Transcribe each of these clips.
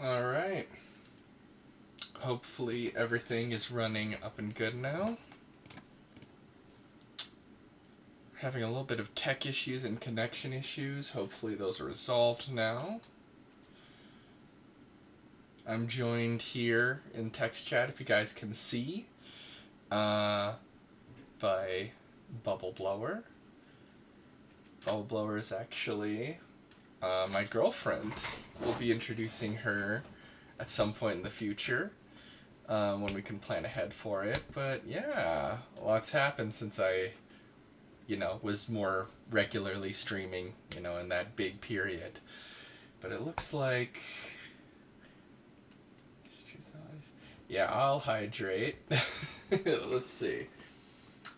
All right. Hopefully everything is running up and good now. Having a little bit of tech issues and connection issues. Hopefully those are resolved now. I'm joined here in text chat, if you guys can see, by Bubble Blower. Bubble Blower is actually my girlfriend. We'll be introducing her at some point in the future when we can plan ahead for it. But yeah, lots happened since I, was more regularly streaming, in that big period. But it looks like... Yeah, I'll hydrate. Let's see.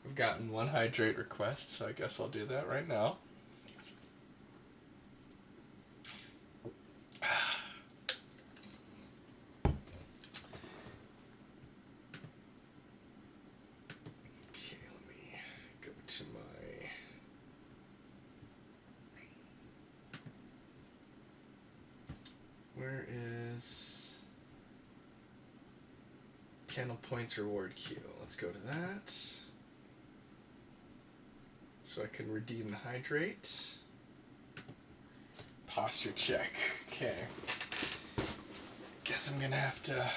I've gotten one hydrate request, so I guess I'll do that right now. Okay, let me go to my... Where is... Channel points reward queue. Let's go to that. So I can redeem the hydrate. Posture check. Okay. Guess I'm gonna have to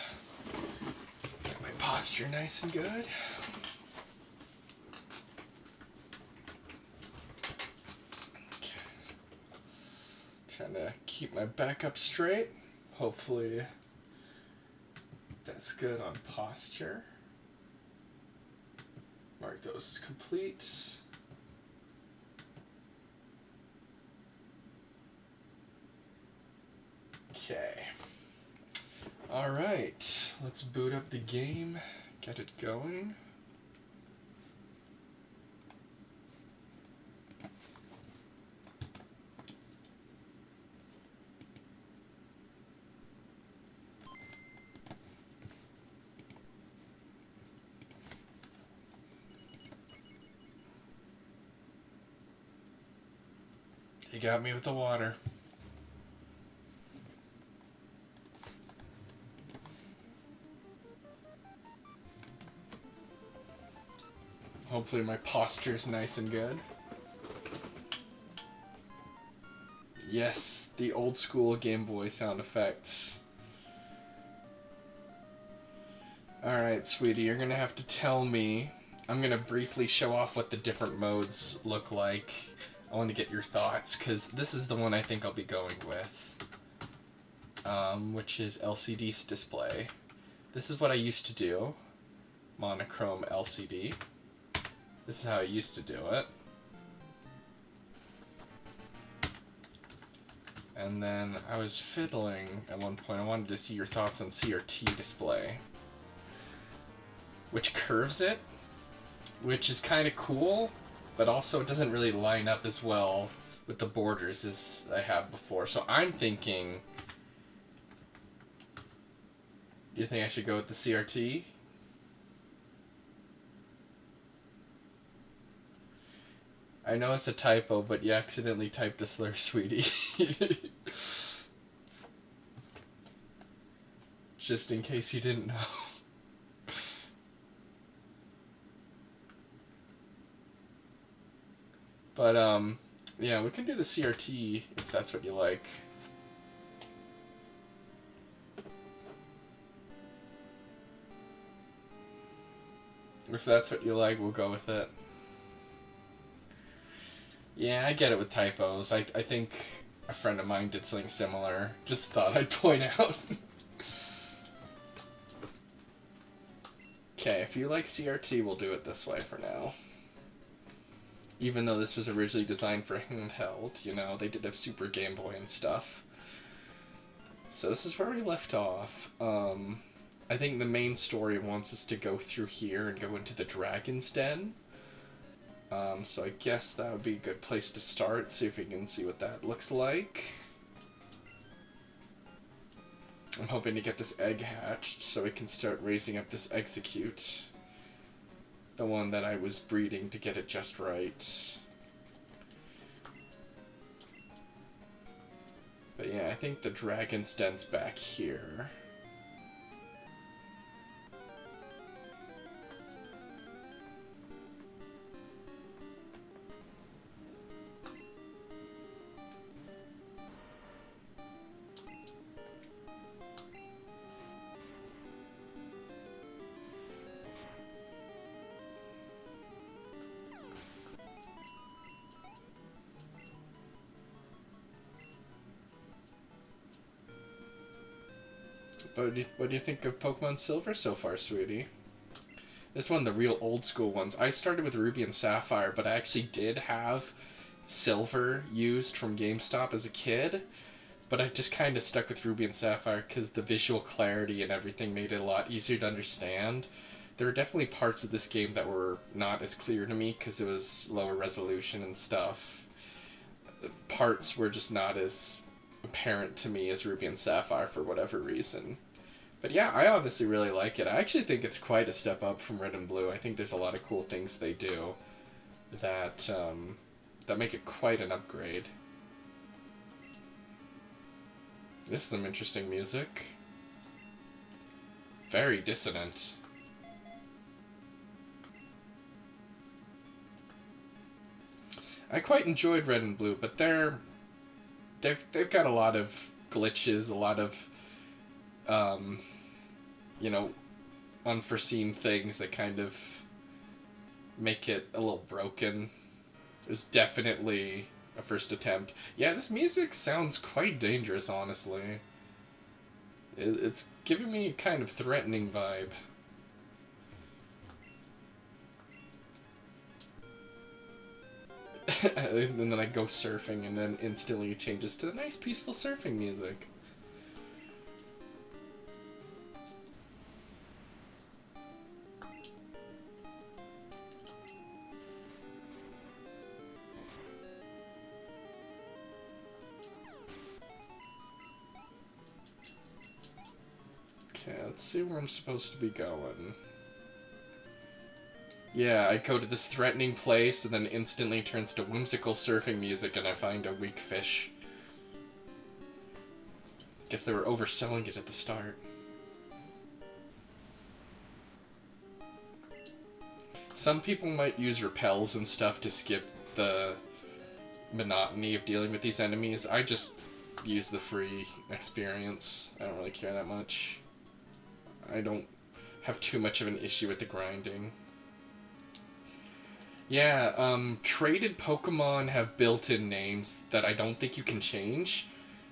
get my posture nice and good. Okay. Trying to keep my back up straight. Hopefully that's good on posture. Mark those as complete. Okay. Alright, let's boot up the game, get it going. You got me with the water. Hopefully my posture's nice and good. Yes, the old school Game Boy sound effects. Alright, sweetie, you're gonna have to tell me. I'm gonna briefly show off what the different modes look like. I want to get your thoughts, because this is the one I think I'll be going with. Which is LCD display. This is what I used to do. Monochrome LCD. This is how I used to do it. And then I was fiddling at one point. I wanted to see your thoughts on CRT display. Which curves it, which is kind of cool, but also it doesn't really line up as well with the borders as I have before. So I'm thinking, do you think I should go with the CRT? I know it's a typo, but you accidentally typed a slur, sweetie. Just in case you didn't know. But, yeah, we can do the CRT if that's what you like. If that's what you like, we'll go with it. Yeah, I get it with typos. I think a friend of mine did something similar. Just thought I'd point out. Okay, if you like CRT, we'll do it this way for now. Even though this was originally designed for handheld, they did have Super Game Boy and stuff. So this is where we left off. I think the main story wants us to go through here and go into the Dragon's Den. So I guess that would be a good place to start, see if we can see what that looks like. I'm hoping to get this egg hatched so we can start raising up this Execute. The one that I was breeding to get it just right. But yeah, I think the Dragon's Den's back here. But what do you think of Pokemon Silver so far, sweetie? This is one of the real old school ones. I started with Ruby and Sapphire, but I actually did have Silver used from GameStop as a kid. But I just kind of stuck with Ruby and Sapphire because the visual clarity and everything made it a lot easier to understand. There were definitely parts of this game that were not as clear to me because it was lower resolution and stuff. The parts were just not as apparent to me as Ruby and Sapphire for whatever reason. But yeah, I honestly really like it. I actually think it's quite a step up from Red and Blue. I think there's a lot of cool things they do that that make it quite an upgrade. This is some interesting music. Very dissonant. I quite enjoyed Red and Blue, but they've got a lot of glitches, a lot of you know, unforeseen things that kind of make it a little broken. It was definitely a first attempt. Yeah, this music sounds quite dangerous, honestly. It's giving me a kind of threatening vibe. And then I go surfing, and then instantly it changes to the nice, peaceful surfing music. Okay, let's see where I'm supposed to be going. Yeah, I go to this threatening place and then instantly turns to whimsical surfing music and I find a weak fish. Guess they were overselling it at the start. Some people might use repels and stuff to skip the monotony of dealing with these enemies. I just use the free experience. I don't really care that much. I don't have too much of an issue with the grinding. Yeah, traded Pokemon have built-in names that I don't think you can change.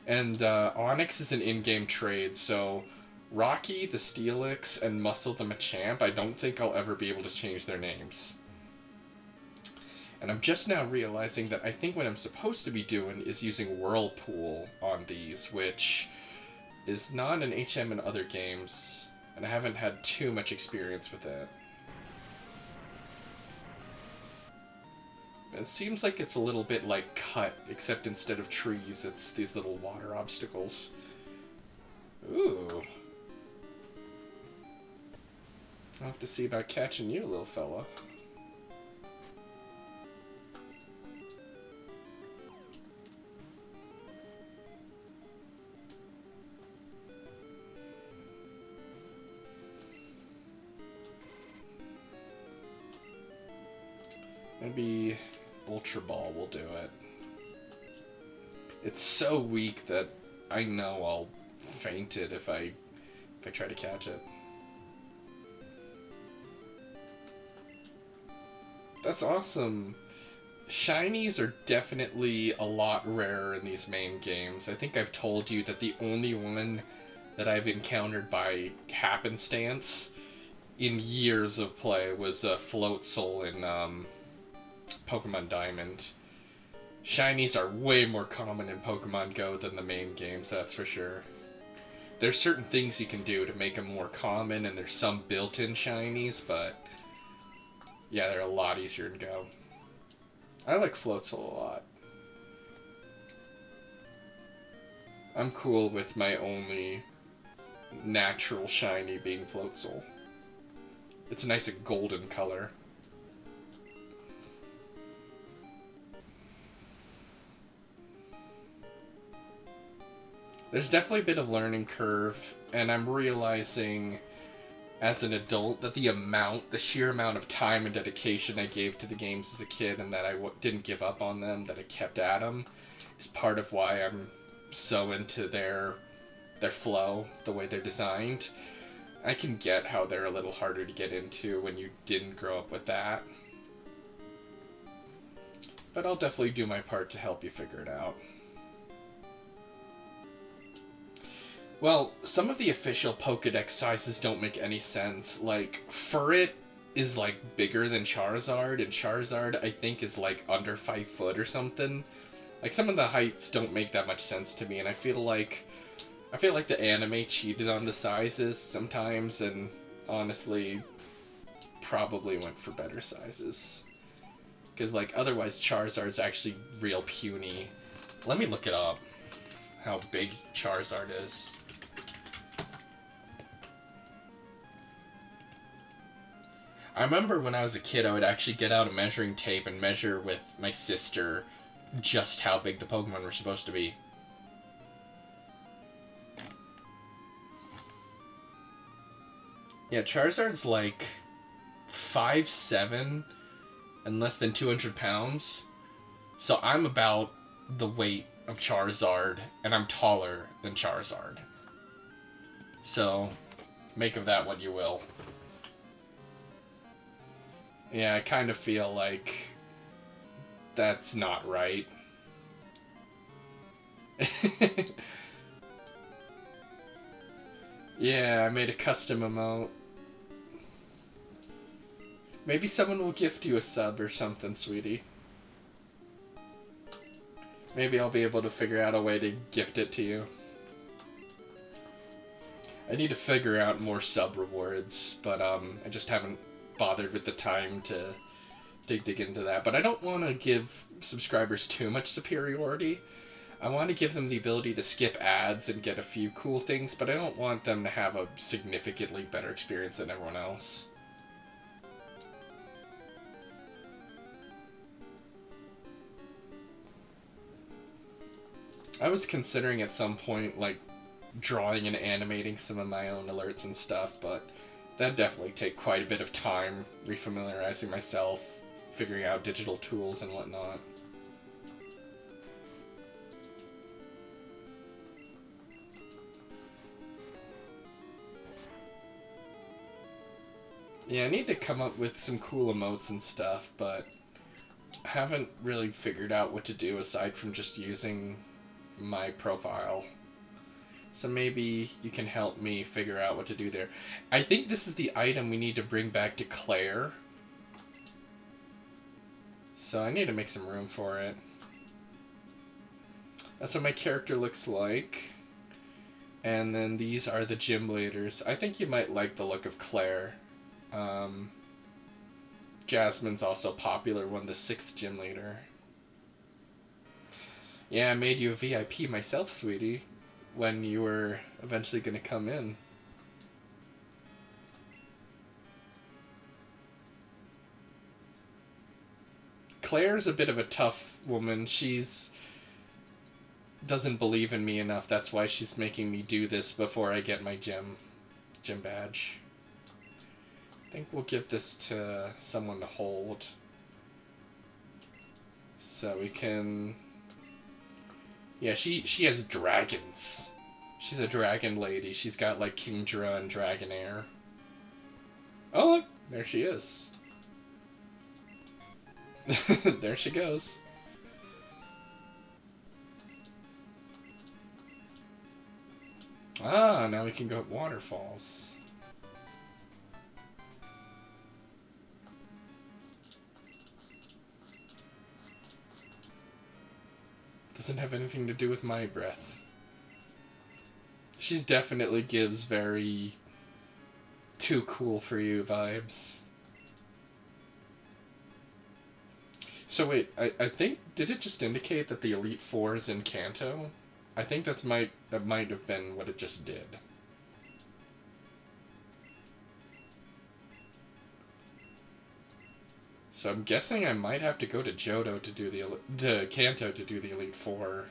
And Onix is an in-game trade, so Rocky the Steelix and Muscle the Machamp, I don't think I'll ever be able to change their names. And I'm just now realizing that I think what I'm supposed to be doing is using Whirlpool on these, which is not an HM in other games, and I haven't had too much experience with it. It seems like it's a little bit like Cut, except instead of trees, it's these little water obstacles. Ooh. I'll have to see about catching you, little fella. Maybe Ultra Ball will do it. It's so weak that I know I'll faint it if I try to catch it. That's awesome. Shinies are definitely a lot rarer in these main games. I think I've told you that the only one that I've encountered by happenstance in years of play was Floatzel in Pokemon Diamond. Shinies are way more common in Pokemon Go than the main games, that's for sure. There's certain things you can do to make them more common, and there's some built-in shinies, but yeah, they're a lot easier in Go. I like Floatzel a lot. I'm cool with my only natural shiny being Floatzel. It's a nice golden color. there's definitely a bit of learning curve, and I'm realizing as an adult that the sheer amount of time and dedication I gave to the games as a kid, and that I didn't give up on them, that I kept at them, is part of why I'm so into their flow, the way they're designed. I can get how they're a little harder to get into when you didn't grow up with that. But I'll definitely do my part to help you figure it out. Well, some of the official Pokedex sizes don't make any sense. Like, Furret is, like, bigger than Charizard, and Charizard, I think, is, like, under 5 foot or something. Like, some of the heights don't make that much sense to me, and I feel like the anime cheated on the sizes sometimes, and honestly, probably went for better sizes. Because, like, otherwise Charizard's actually real puny. Let me look it up, how big Charizard is. I remember when I was a kid, I would actually get out a measuring tape and measure with my sister just how big the Pokemon were supposed to be. Yeah, Charizard's like 5'7" and less than 200 pounds. So I'm about the weight of Charizard, and I'm taller than Charizard. So, make of that what you will. Yeah, I kind of feel like that's not right. Yeah, I made a custom emote. Maybe someone will gift you a sub or something, sweetie. Maybe I'll be able to figure out a way to gift it to you. I need to figure out more sub rewards, but I just haven't bothered with the time to dig into that. But I don't want to give subscribers too much superiority. I want to give them the ability to skip ads and get a few cool things, but I don't want them to have a significantly better experience than everyone else. I was considering at some point, like, drawing and animating some of my own alerts and stuff, but that'd definitely take quite a bit of time, refamiliarizing myself, figuring out digital tools and whatnot. Yeah, I need to come up with some cool emotes and stuff, but I haven't really figured out what to do aside from just using my profile. So maybe you can help me figure out what to do there. I think this is the item we need to bring back to Claire. So I need to make some room for it. That's what my character looks like. And then these are the gym leaders. I think you might like the look of Claire. Jasmine's also popular one, the 6th gym leader. Yeah, I made you a VIP myself, sweetie, when you were eventually going to come in. Claire's a bit of a tough woman. She's doesn't believe in me enough. That's why she's making me do this before I get my gym badge. I think we'll give this to someone to hold. So we can... Yeah, she has dragons. She's a dragon lady. She's got, like, Kingdra and Dragonair. Oh, look! There she is. There she goes. Ah, now we can go up waterfalls. Doesn't have anything to do with my breath. She's definitely gives very too cool for you vibes. So wait, I think, did it just indicate that the Elite Four is in Kanto? I think that might have been what it just did. So I'm guessing I might have to go to Johto to Kanto to do the Elite Four.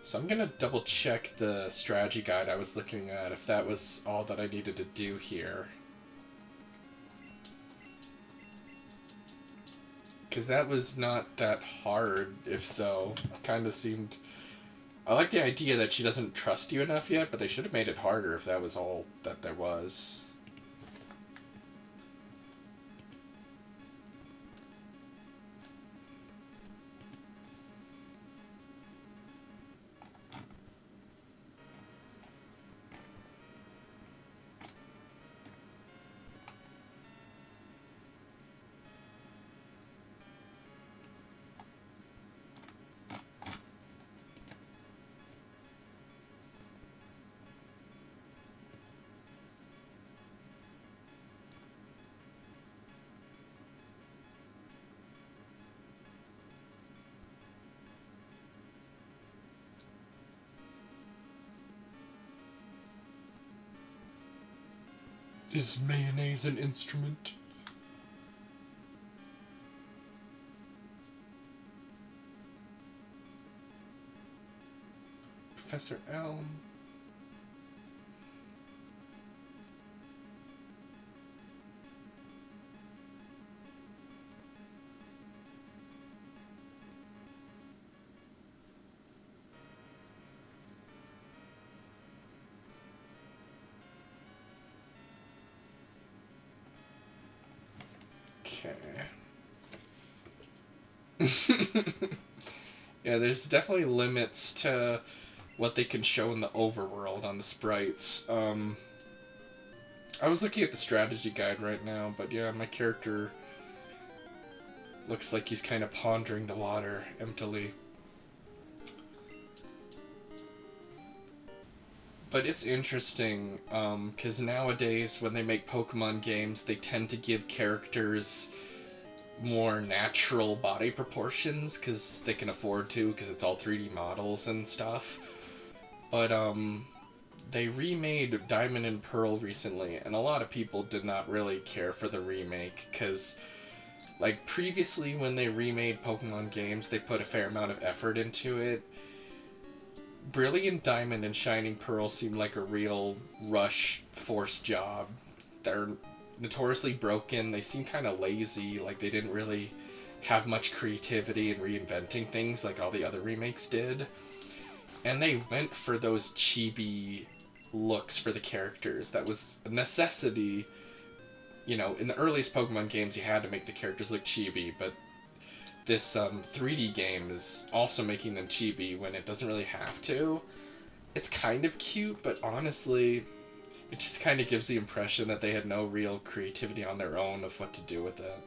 So I'm gonna double check the strategy guide I was looking at, if that was all that I needed to do here. Because that was not that hard, if so. Kind of seemed... I like the idea that she doesn't trust you enough yet, but they should have made it harder if that was all that there was. Is mayonnaise an instrument? Professor Elm. Yeah, there's definitely limits to what they can show in the overworld on the sprites. I was looking at the strategy guide right now, but yeah, my character looks like he's kind of pondering the water emptily. But it's interesting, because nowadays when they make Pokemon games, they tend to give characters more natural body proportions, because they can afford to, because it's all 3D models and stuff. But, they remade Diamond and Pearl recently, and a lot of people did not really care for the remake, because, like, previously when they remade Pokemon games, they put a fair amount of effort into it. Brilliant Diamond and Shining Pearl seemed like a real rush forced job. They're notoriously broken, they seem kind of lazy, like they didn't really have much creativity in reinventing things like all the other remakes did. And they went for those chibi looks for the characters. That was a necessity. You know, in the earliest Pokemon games you had to make the characters look chibi, but this 3D game is also making them chibi when it doesn't really have to. It's kind of cute, but honestly, it just kind of gives the impression that they had no real creativity on their own of what to do with it.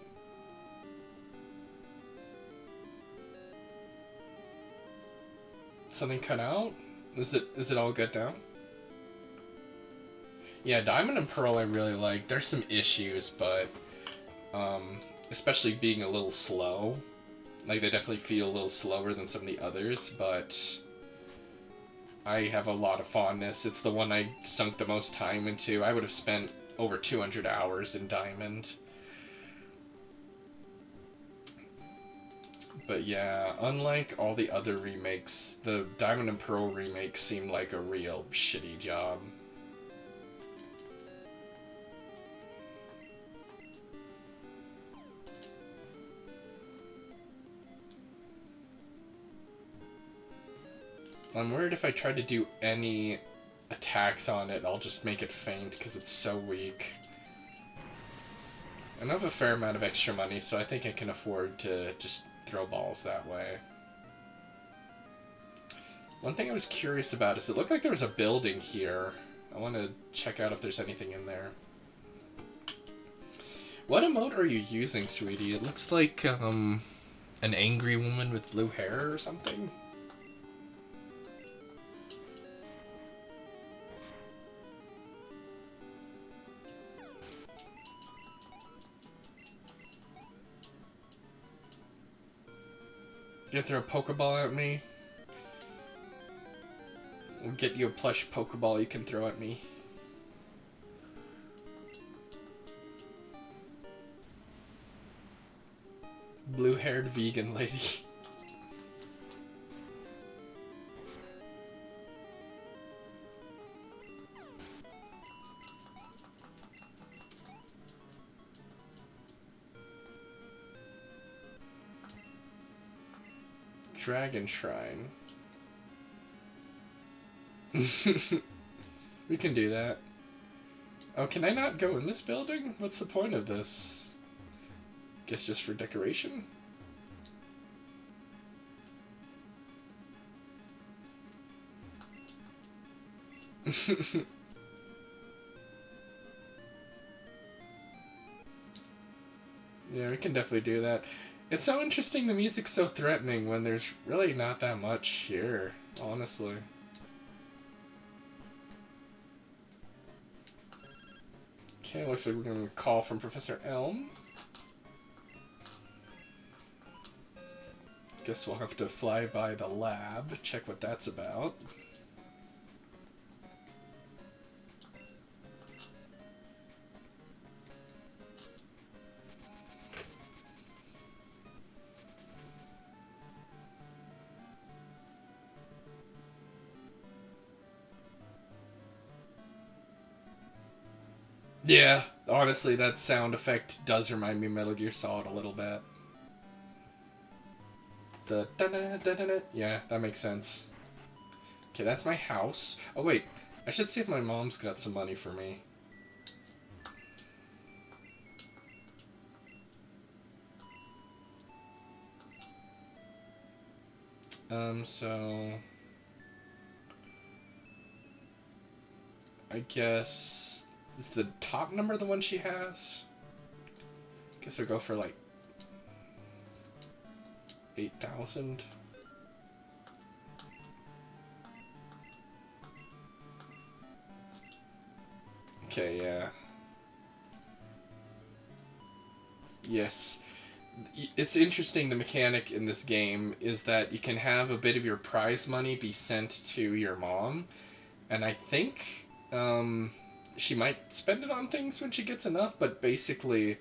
Something cut out? Is it all good now? Yeah, Diamond and Pearl I really like. There's some issues, but especially being a little slow. Like, they definitely feel a little slower than some of the others, but I have a lot of fondness. It's the one I sunk the most time into. I would have spent over 200 hours in Diamond. But yeah, unlike all the other remakes, the Diamond and Pearl remake seemed like a real shitty job. I'm worried if I try to do any attacks on it, I'll just make it faint because it's so weak. I have a fair amount of extra money, so I think I can afford to just throw balls that way. One thing I was curious about is it looked like there was a building here. I want to check out if there's anything in there. What emote are you using, sweetie? It looks like an angry woman with blue hair or something. You throw a Pokeball at me? We'll get you a plush Pokeball you can throw at me. Blue-haired vegan lady. Dragon Shrine. We can do that. Oh, can I not go in this building? What's the point of this? Guess just for decoration? Yeah, we can definitely do that. It's so interesting the music's so threatening when there's really not that much here, honestly. Okay, looks like we're going to call from Professor Elm. Guess we'll have to fly by the lab, check what that's about. Yeah, honestly, that sound effect does remind me of Metal Gear Solid a little bit. The da-da-da-da-da. Yeah, that makes sense. Okay, that's my house. Oh, wait. I should see if my mom's got some money for me. So... I guess... Is the top number the one she has? Guess I'll go for, like... 8,000. Okay, yeah. Yes. It's interesting, the mechanic in this game is that you can have a bit of your prize money be sent to your mom, and I think she might spend it on things when she gets enough, but basically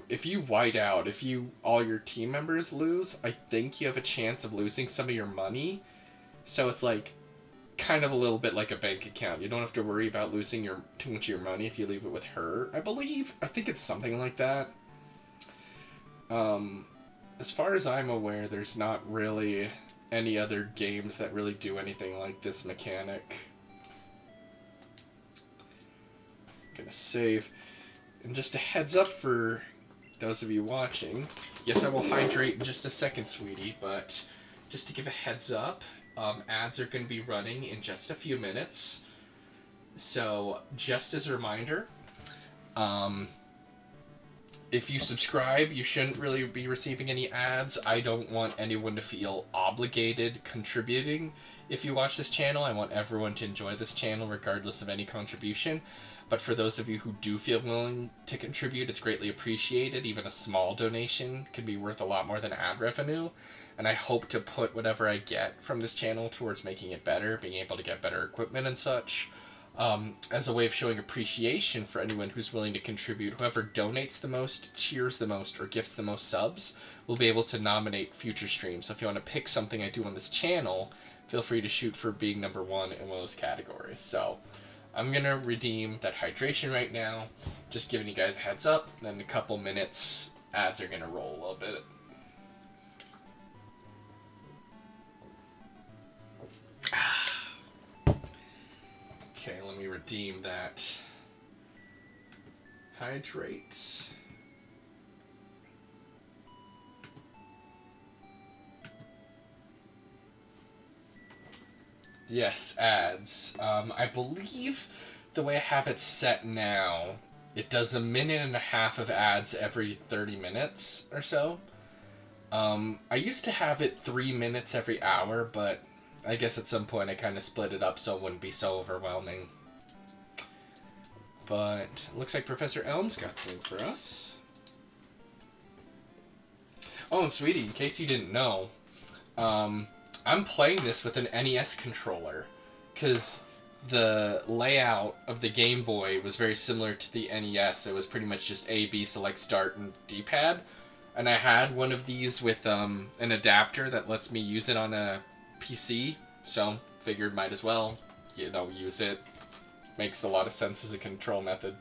if you white out, if all your team members lose, I think you have a chance of losing some of your money. So it's like kind of a little bit like a bank account. You don't have to worry about losing too much of your money if you leave it with her, I believe. I think it's something like that. As far as I'm aware, there's not really any other games that really do anything like this mechanic. I'm gonna save. And just a heads up for those of you watching, yes, I will hydrate in just a second, sweetie, but just to give a heads up, ads are going to be running in just a few minutes. So, just as a reminder, if you subscribe, you shouldn't really be receiving any ads. I don't want anyone to feel obligated contributing. If you watch this channel, I want everyone to enjoy this channel regardless of any contribution. But for those of you who do feel willing to contribute, it's greatly appreciated. Even a small donation can be worth a lot more than ad revenue. And I hope to put whatever I get from this channel towards making it better, being able to get better equipment and such. As a way of showing appreciation for anyone who's willing to contribute. Whoever donates the most, cheers the most, or gifts the most subs will be able to nominate future streams. So if you want to pick something I do on this channel, feel free to shoot for being number one in one of those categories. So I'm going to redeem that hydration right now. Just giving you guys a heads up. Then in a couple minutes, ads are going to roll a little bit. Okay, let me redeem that. Hydrate. Yes, ads. I believe the way I have it set now, it does 1.5 minutes of ads every 30 minutes or so. I used to have it 3 minutes every hour, but I guess at some point I kind of split it up so it wouldn't be so overwhelming. But looks like Professor Elm's got something for us. Oh, and sweetie, in case you didn't know, I'm playing this with an NES controller, because the layout of the Game Boy was very similar to the NES. It was pretty much just A, B, select, start, and D-pad. And I had one of these with an adapter that lets me use it on a PC, so figured might as well, use it. Makes a lot of sense as a control method.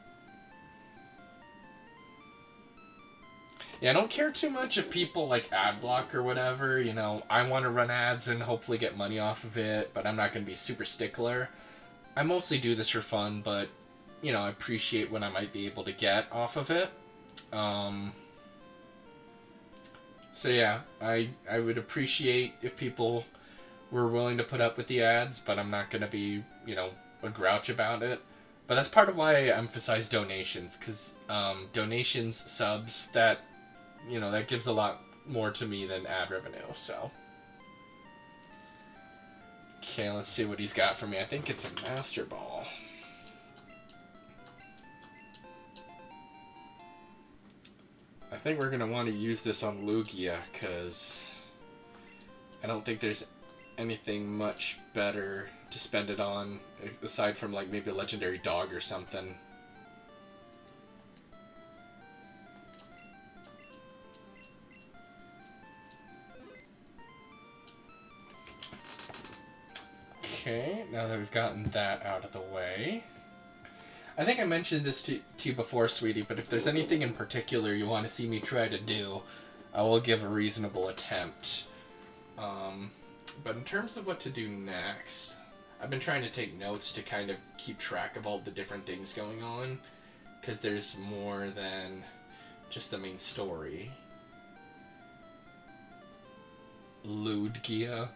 Yeah, I don't care too much if people like ad block or whatever. You know, I want to run ads and hopefully get money off of it, but I'm not going to be super stickler. I mostly do this for fun, but you know, I appreciate what I might be able to get off of it. So yeah, I would appreciate if people were willing to put up with the ads, but I'm not going to be, you know, a grouch about it. But that's part of why I emphasize donations, because donations, subs, that, you know, that gives a lot more to me than ad revenue, so. Okay, let's see what he's got for me. I think it's a Master Ball. I think we're going to want to use this on Lugia, because I don't think there's anything much better to spend it on, aside from like maybe a legendary dog or something. Okay, now that we've gotten that out of the way, I think I mentioned this to you before, sweetie, but if there's anything in particular you want to see me try to do, I will give a reasonable attempt. But in terms of what to do next, I've been trying to take notes to kind of keep track of all the different things going on, because there's more than just the main story. Lugia.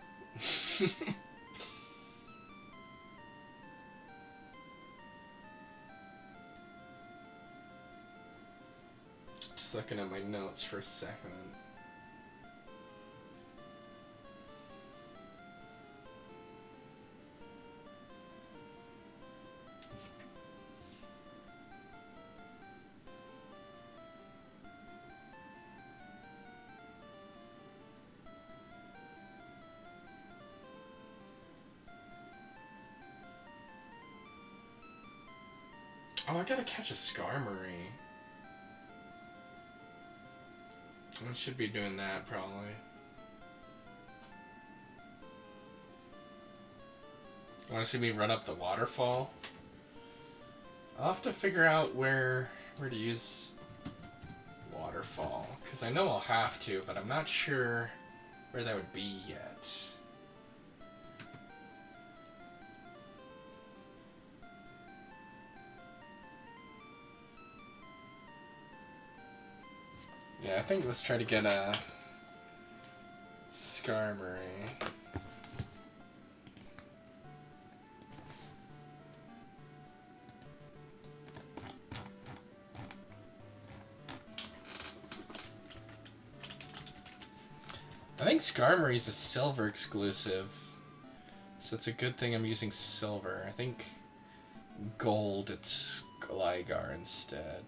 Just looking at my notes for a second. Oh, I gotta catch a Skarmory. I should be doing that, probably. Want to see me run up the waterfall? I'll have to figure out where to use waterfall, because I know I'll have to, but I'm not sure where that would be yet. Yeah, I think let's try to get a Skarmory. I think Skarmory is a silver exclusive, so it's a good thing I'm using silver. I think gold, it's Gligar instead.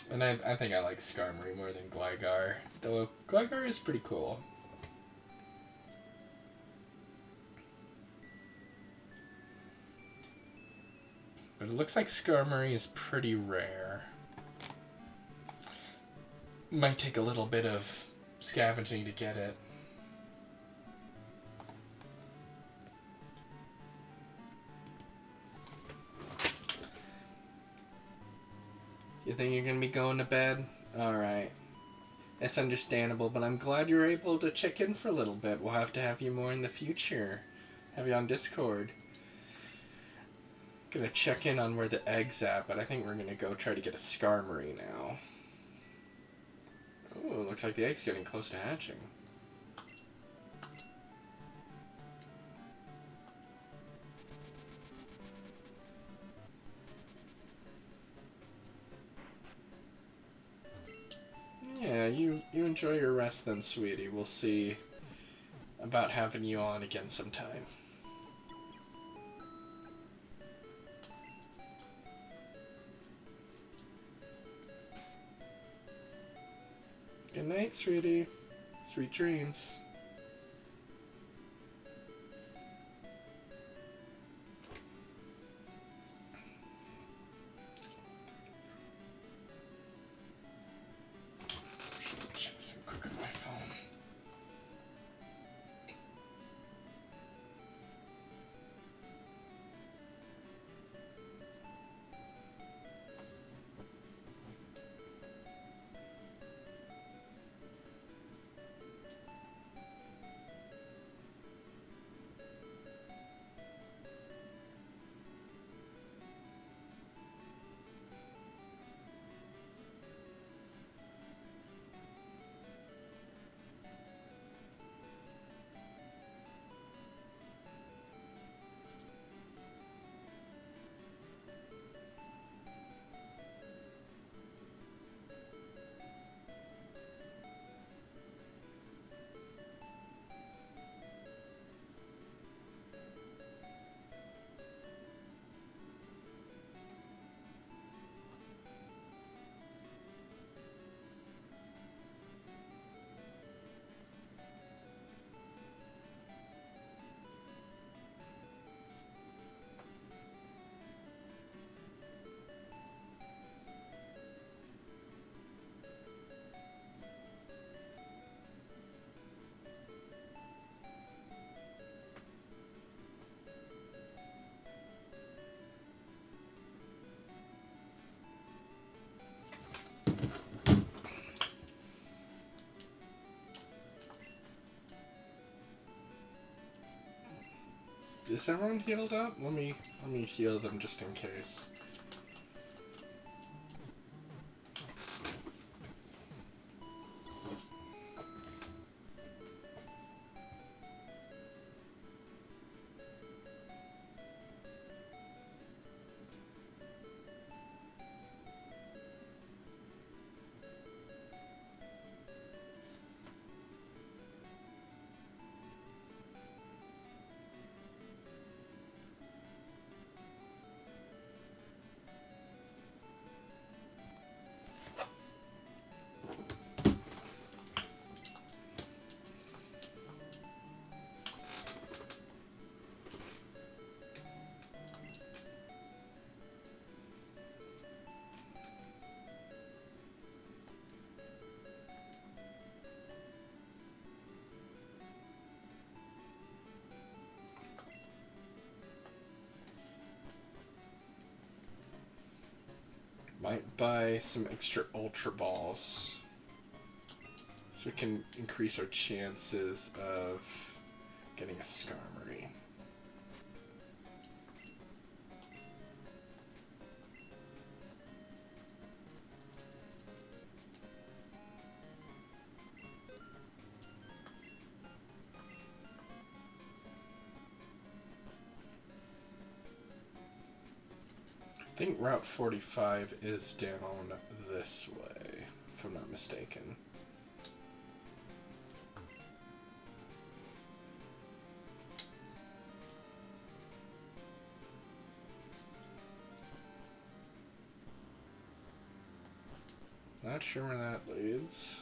And I think I like Skarmory more than Gligar, though Gligar is pretty cool. But it looks like Skarmory is pretty rare. Might take a little bit of scavenging to get it. You think you're gonna be going to bed? Alright. It's understandable, but I'm glad you were able to check in for a little bit. We'll have to have you more in the future. Have you on Discord. Gonna check in on where the egg's at, but I think we're gonna go try to get a Skarmory now. Oh, looks like the egg's getting close to hatching. Yeah, you enjoy your rest then, sweetie. We'll see about having you on again sometime. Good night, sweetie. Sweet dreams. Check some quick on my phone. Is everyone healed up? Let me heal them just in case. Might buy some extra Ultra Balls so we can increase our chances of getting a Skarmory. I think Route 45 is down this way, if I'm not mistaken. Not sure where that leads.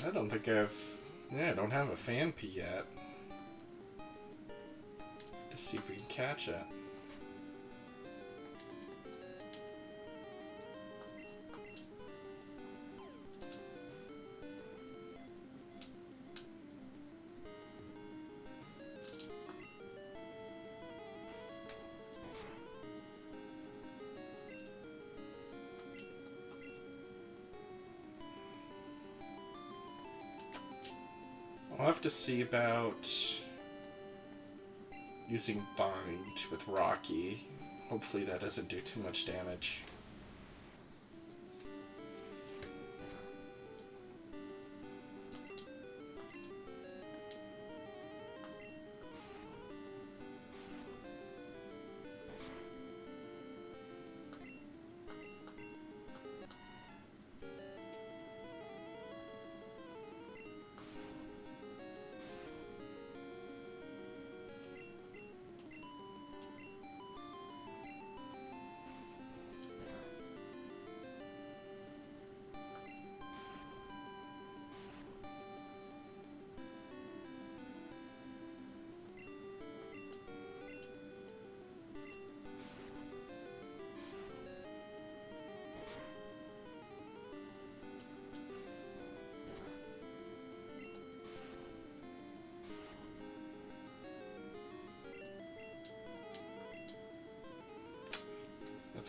I don't think I've... Yeah, I don't have a Phanpy yet. Let's see if we can catch it. I'll have to see about using Bind with Rocky. Hopefully that doesn't do too much damage.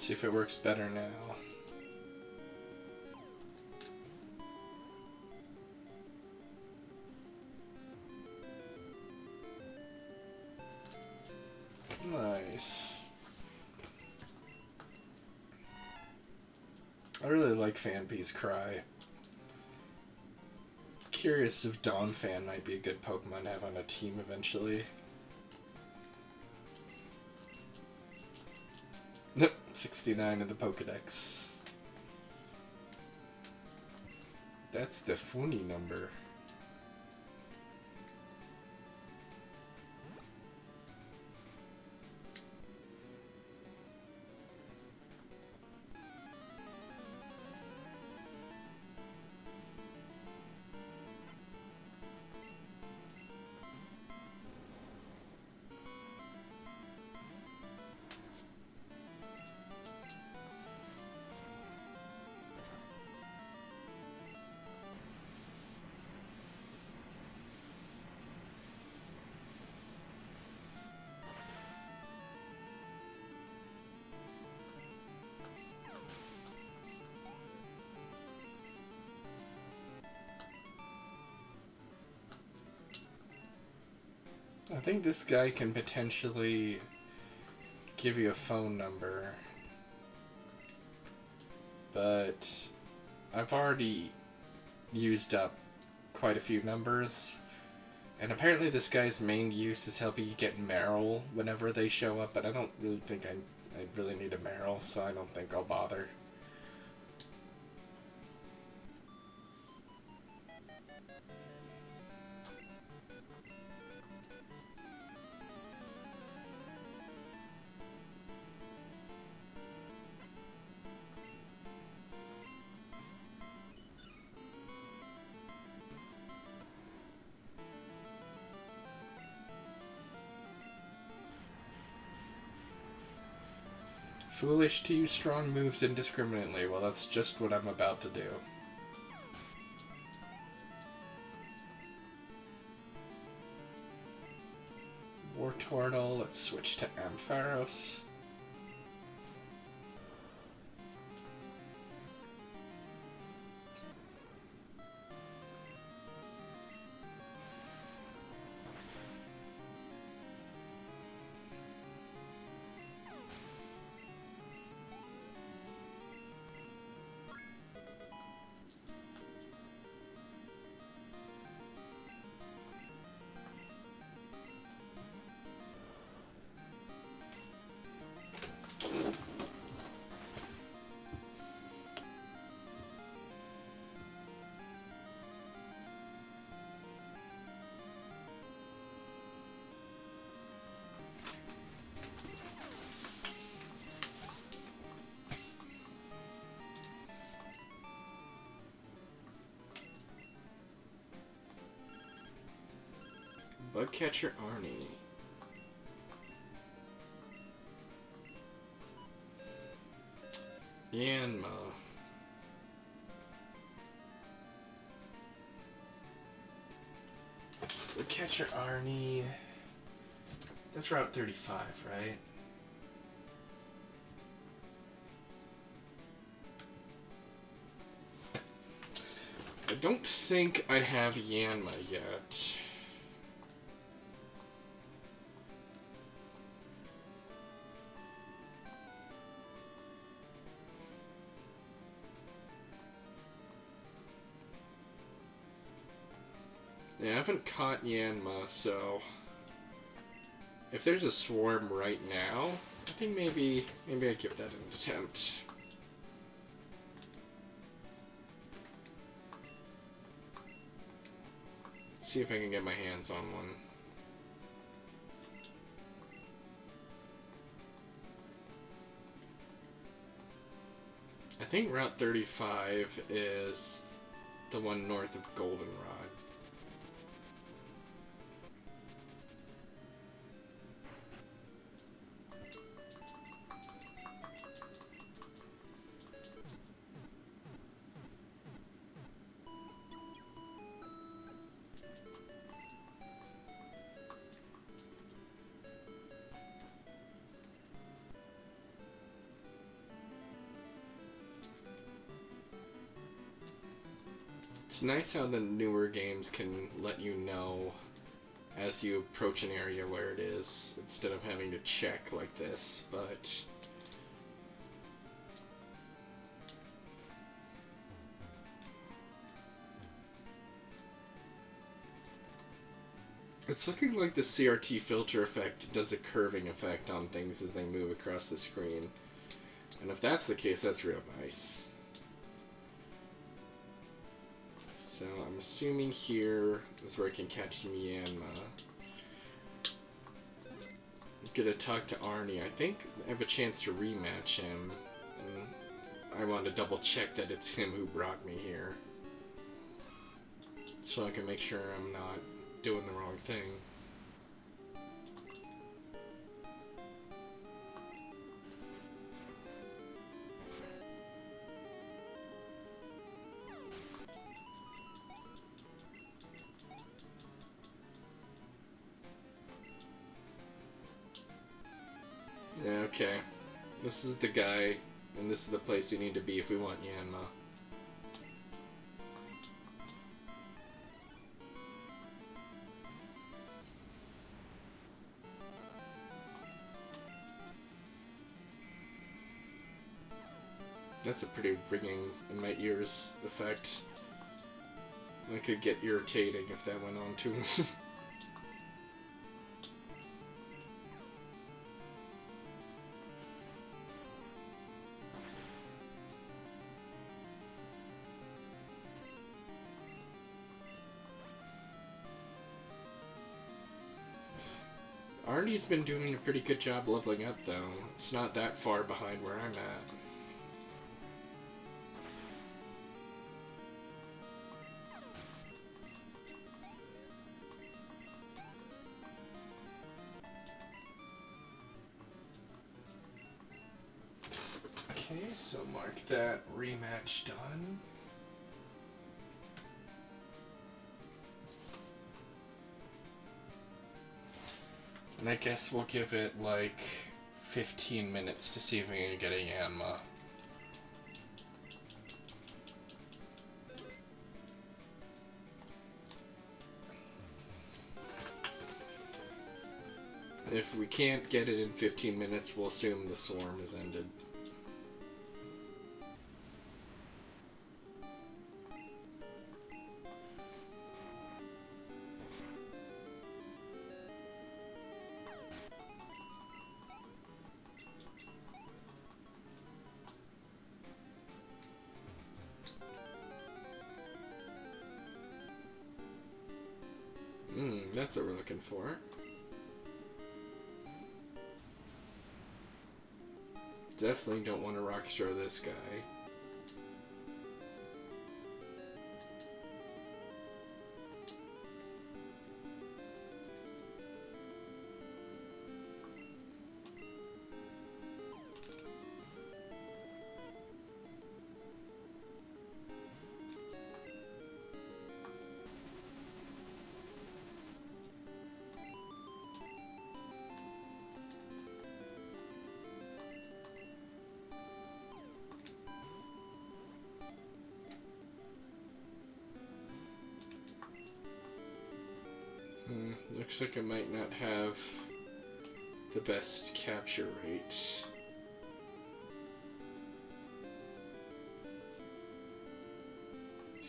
Let's see if it works better now. Nice. I really like Fanby's Cry. Curious if Donphan might be a good Pokemon to have on a team eventually. Nope, 69 in the Pokedex. That's the funny number. I think this guy can potentially give you a phone number, but I've already used up quite a few numbers, and apparently this guy's main use is helping you get Marill whenever they show up, but I don't really think I really need a Marill, so I don't think I'll bother. Foolish to use strong moves indiscriminately. Well, that's just what I'm about to do. Wartortle, let's switch to Ampharos. Bugcatcher Arnie. Yanma. Bugcatcher Arnie. That's Route 35, right? I don't think I have Yanma yet. Yeah, I haven't caught Yanma, so if there's a swarm right now, I think maybe I give that an attempt. See if I can get my hands on one. I think Route 35 is the one north of Goldenrod. It's nice how the newer games can let you know as you approach an area where it is, instead of having to check like this, but... It's looking like the CRT filter effect does a curving effect on things as they move across the screen. And if that's the case, that's real nice. So I'm assuming here is where I can catch Myanmar. I'm gonna talk to Arnie. I think I have a chance to rematch him. And I want to double check that it's him who brought me here. So I can make sure I'm not doing the wrong thing. Yeah, okay. This is the guy, and this is the place we need to be if we want Yanma. That's a pretty ringing in my ears effect. That could get irritating if that went on too. Arnie's been doing a pretty good job leveling up, though. It's not that far behind where I'm at. Okay, so mark that rematch done. And I guess we'll give it like 15 minutes to see if we can get a Yanma. If we can't get it in 15 minutes, we'll assume the swarm has ended. That's what we're looking for. Definitely don't want to rock throw this guy. Looks like I might not have the best capture rate.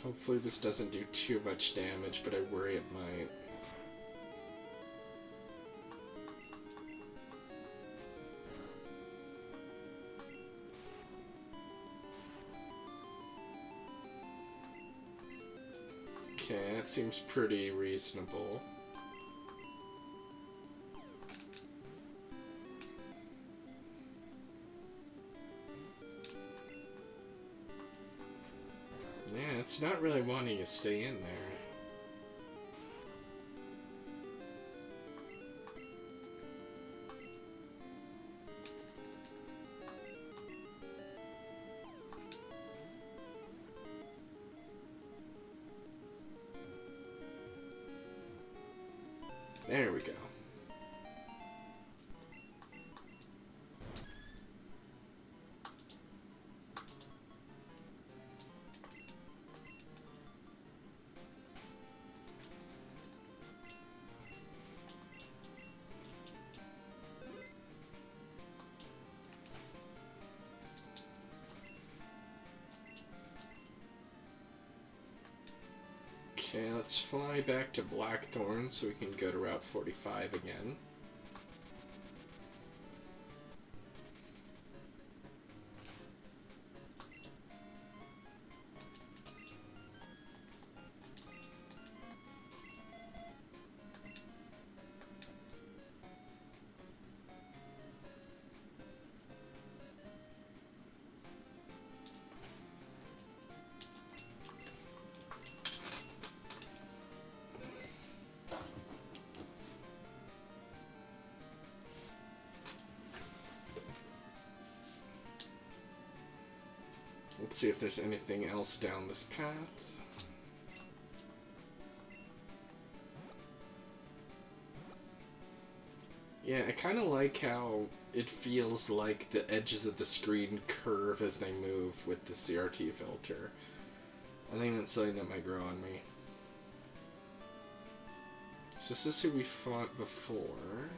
Hopefully this doesn't do too much damage, but I worry it might. Okay, that seems pretty reasonable. Yeah, it's not really wanting to stay in there. There we go. Okay, let's fly back to Blackthorn so we can go to Route 45 again. Let's see if there's anything else down this path. Yeah, I kind of like how it feels like the edges of the screen curve as they move with the CRT filter. I think that's something that might grow on me. So this is who we fought before.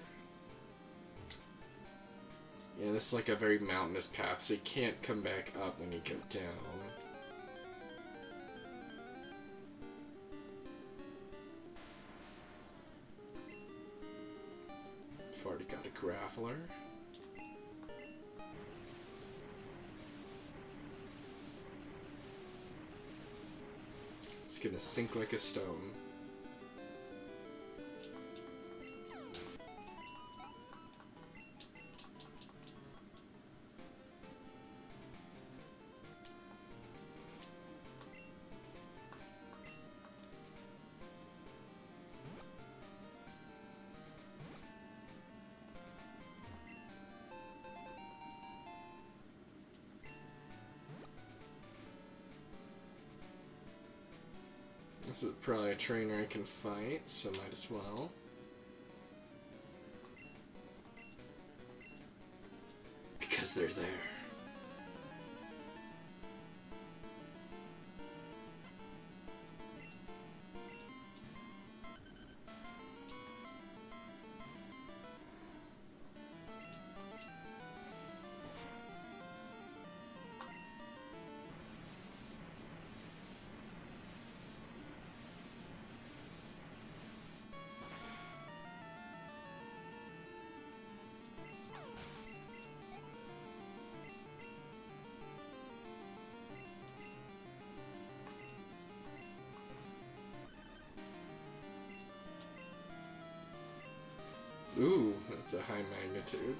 Yeah, this is like a very mountainous path, so you can't come back up when you go down. I've already got a Graveler. It's gonna sink like a stone. This is probably a trainer I can fight, so might as well. Because they're there. Ooh, that's a high magnitude.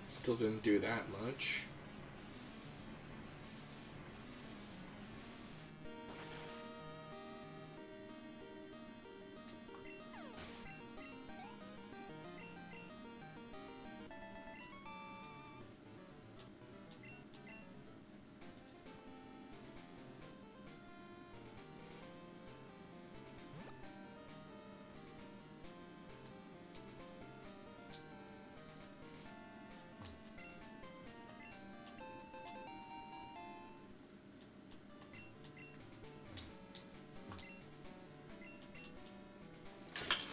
Still didn't do that much.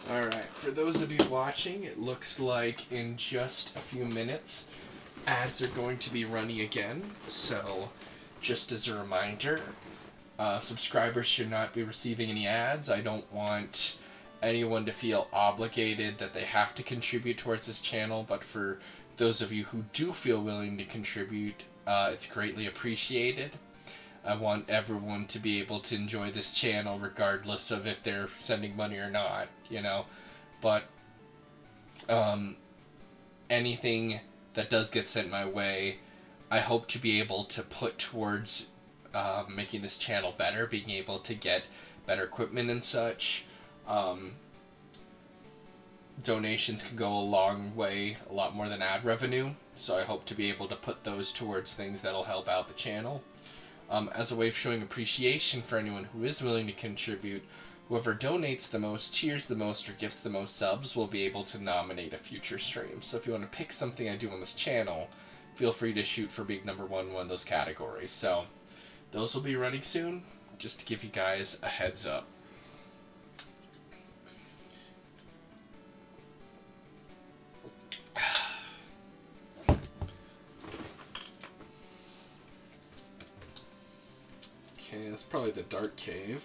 Alright, for those of you watching, it looks like in just a few minutes, ads are going to be running again. So, just as a reminder, subscribers should not be receiving any ads. I don't want anyone to feel obligated that they have to contribute towards this channel, but for those of you who do feel willing to contribute, it's greatly appreciated. I want everyone to be able to enjoy this channel regardless of if they're sending money or not, you know. But anything that does get sent my way, I hope to be able to put towards making this channel better, being able to get better equipment and such. Donations can go a long way, a lot more than ad revenue, so I hope to be able to put those towards things that'll help out the channel. As a way of showing appreciation for anyone who is willing to contribute, whoever donates the most, cheers the most, or gifts the most subs will be able to nominate a future stream. So if you want to pick something I do on this channel, feel free to shoot for big number one in one of those categories. So those will be running soon, just to give you guys a heads up. Okay, That's probably the Dark Cave.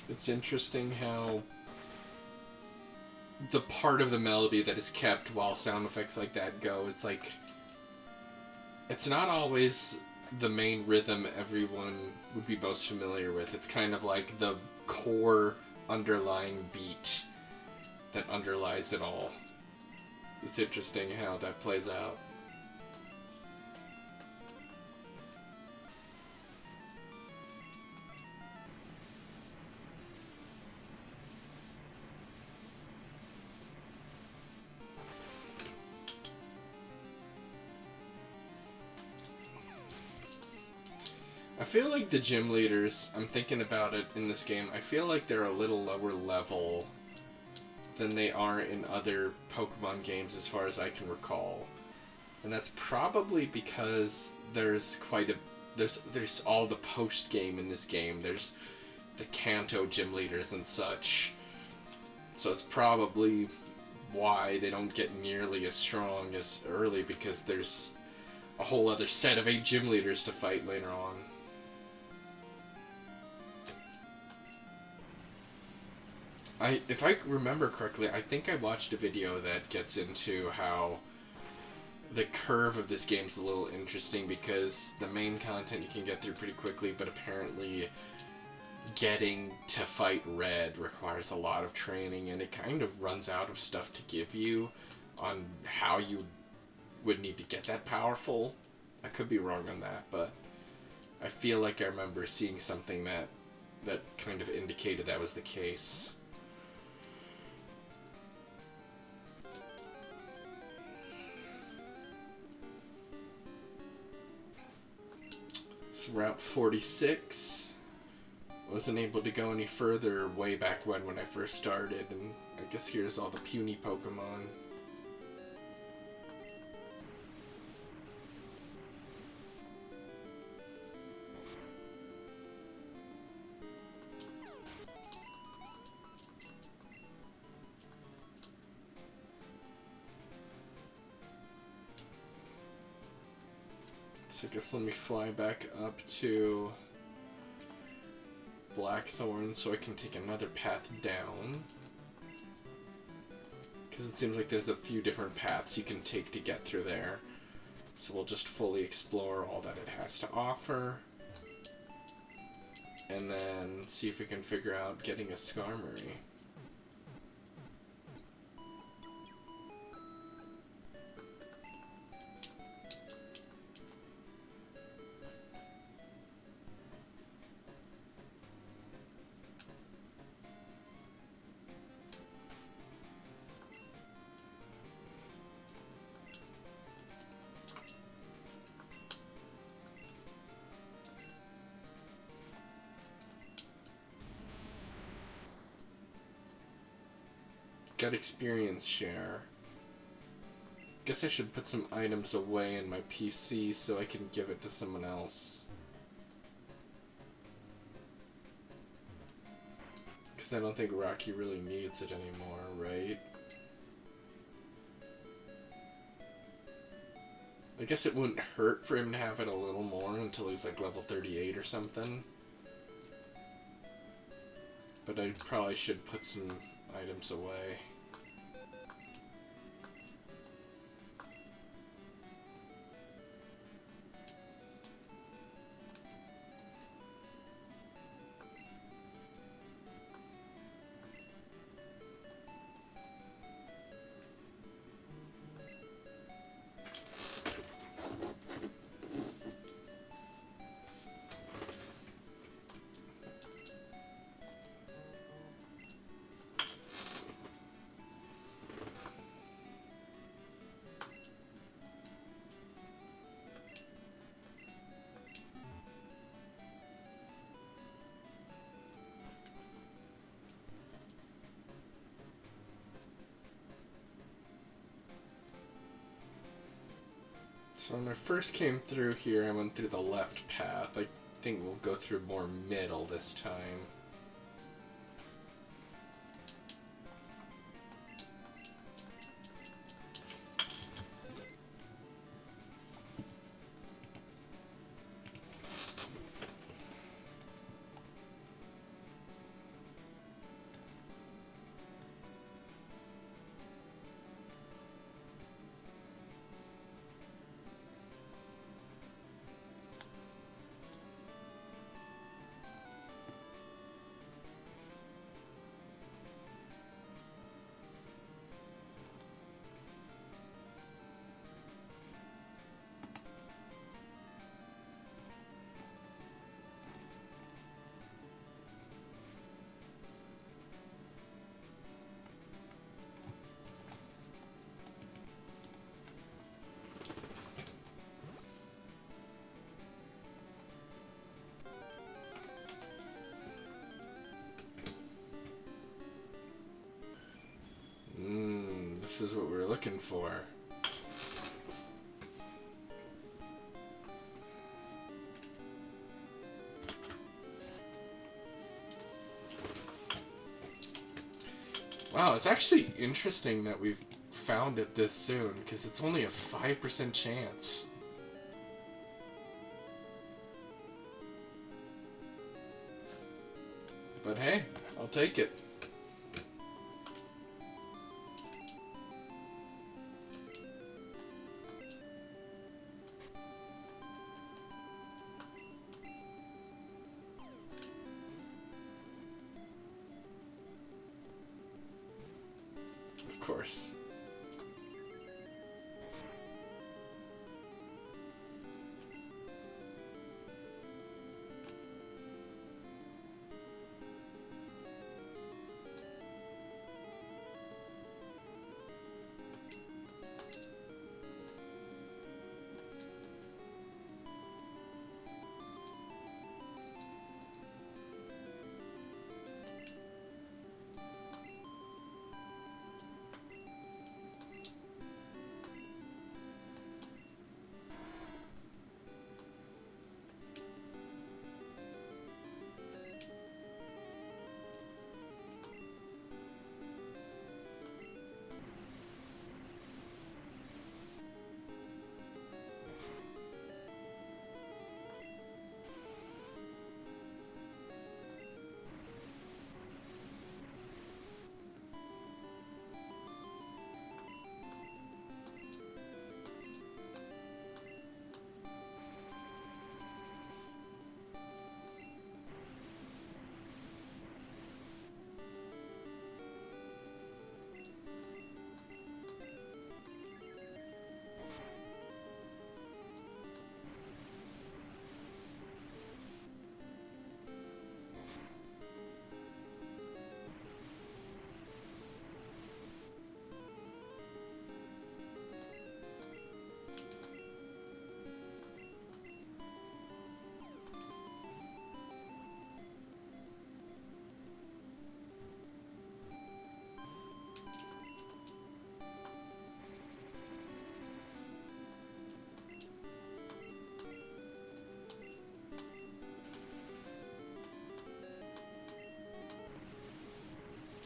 It's interesting how the part of the melody that is kept while sound effects like that go, it's like, it's not always the main rhythm everyone would be most familiar with. It's kind of like the core underlying beat that underlies it all. It's interesting how that plays out. I feel like the gym leaders, I'm thinking about it in this game, I feel like they're a little lower level than they are in other Pokemon games as far as I can recall. And that's probably because there's all the post game in this game. There's the Kanto gym leaders and such. So it's probably why they don't get nearly as strong as early, because there's a whole other set of 8 gym leaders to fight later on. If I remember correctly, I think I watched a video that gets into how the curve of this game's a little interesting, because the main content you can get through pretty quickly, but apparently getting to fight Red requires a lot of training, and it kind of runs out of stuff to give you on how you would need to get that powerful. I could be wrong on that, but I feel like I remember seeing something that kind of indicated that was the case. Route 46. Wasn't able to go any further way back when I first started, and I guess here's all the puny Pokemon. So I guess let me fly back up to Blackthorn so I can take another path down. Because it seems like there's a few different paths you can take to get through there. So we'll just fully explore all that it has to offer. And then see if we can figure out getting a Skarmory. Get experience share. Guess I should put some items away in my PC so I can give it to someone else. Because I don't think Rocky really needs it anymore, right? I guess it wouldn't hurt for him to have it a little more until he's like level 38 or something. But I probably should put some items away. So when I first came through here, I went through the left path. I think we'll go through more middle this time. This is what we're looking for. Wow, it's actually interesting that we've found it this soon, because it's only a 5% chance. But hey, I'll take it. Of course.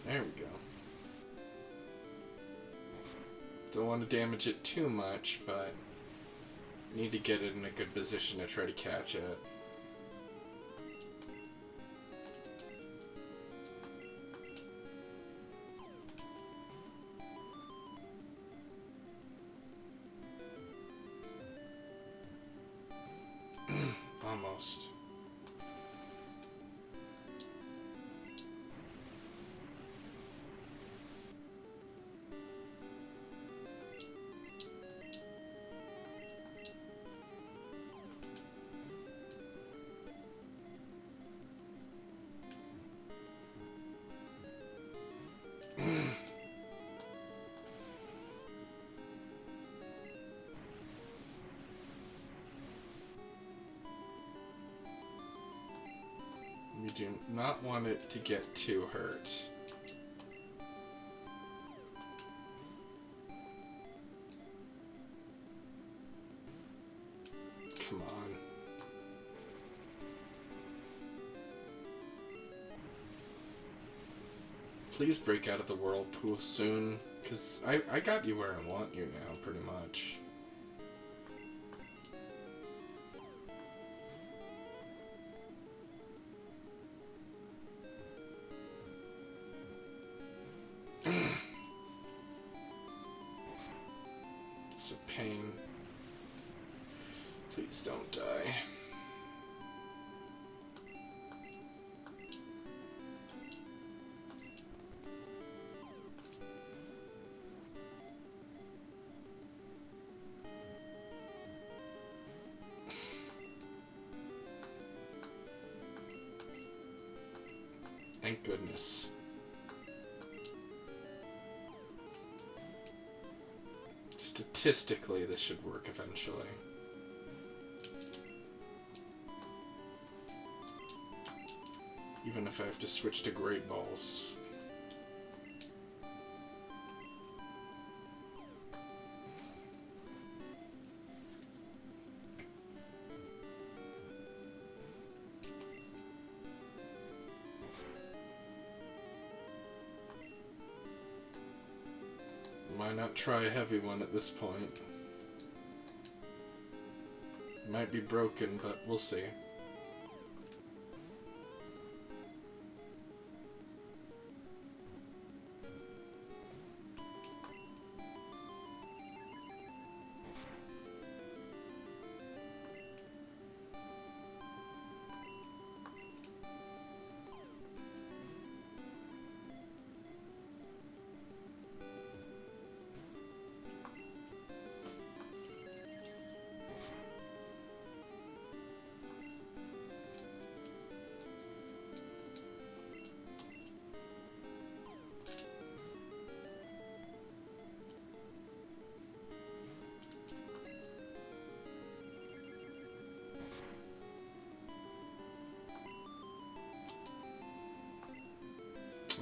There we go. Don't want to damage it too much, but need to get it in a good position to try to catch it. Almost. We do not want it to get too hurt. Come on. Please break out of the whirlpool soon, because I got you where I want you now, pretty much. It's a pain. Please don't die. Thank goodness. Statistically, this should work eventually. Even if I have to switch to Great Balls. Why not try a heavy one at this point? Might be broken, but we'll see.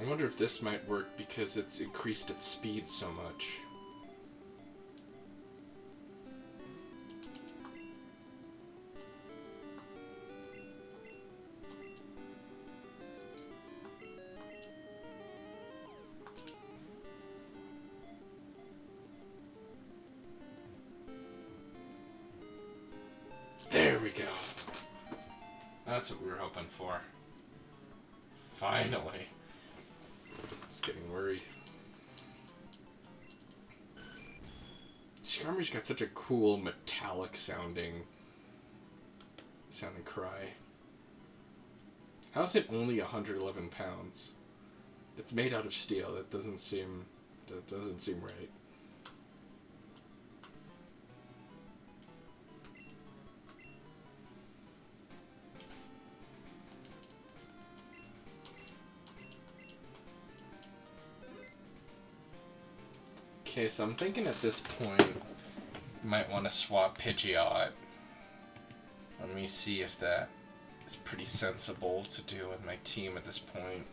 I wonder if this might work because it's increased its speed so much. There we go. That's what we were hoping for. Finally. It's getting worried. Skarmory's got such a cool metallic sounding cry. How is it only 111 pounds? It's made out of steel. That doesn't seem right. Okay, so I'm thinking at this point, you might want to swap Pidgeot. Let me see if that is pretty sensible to do with my team at this point.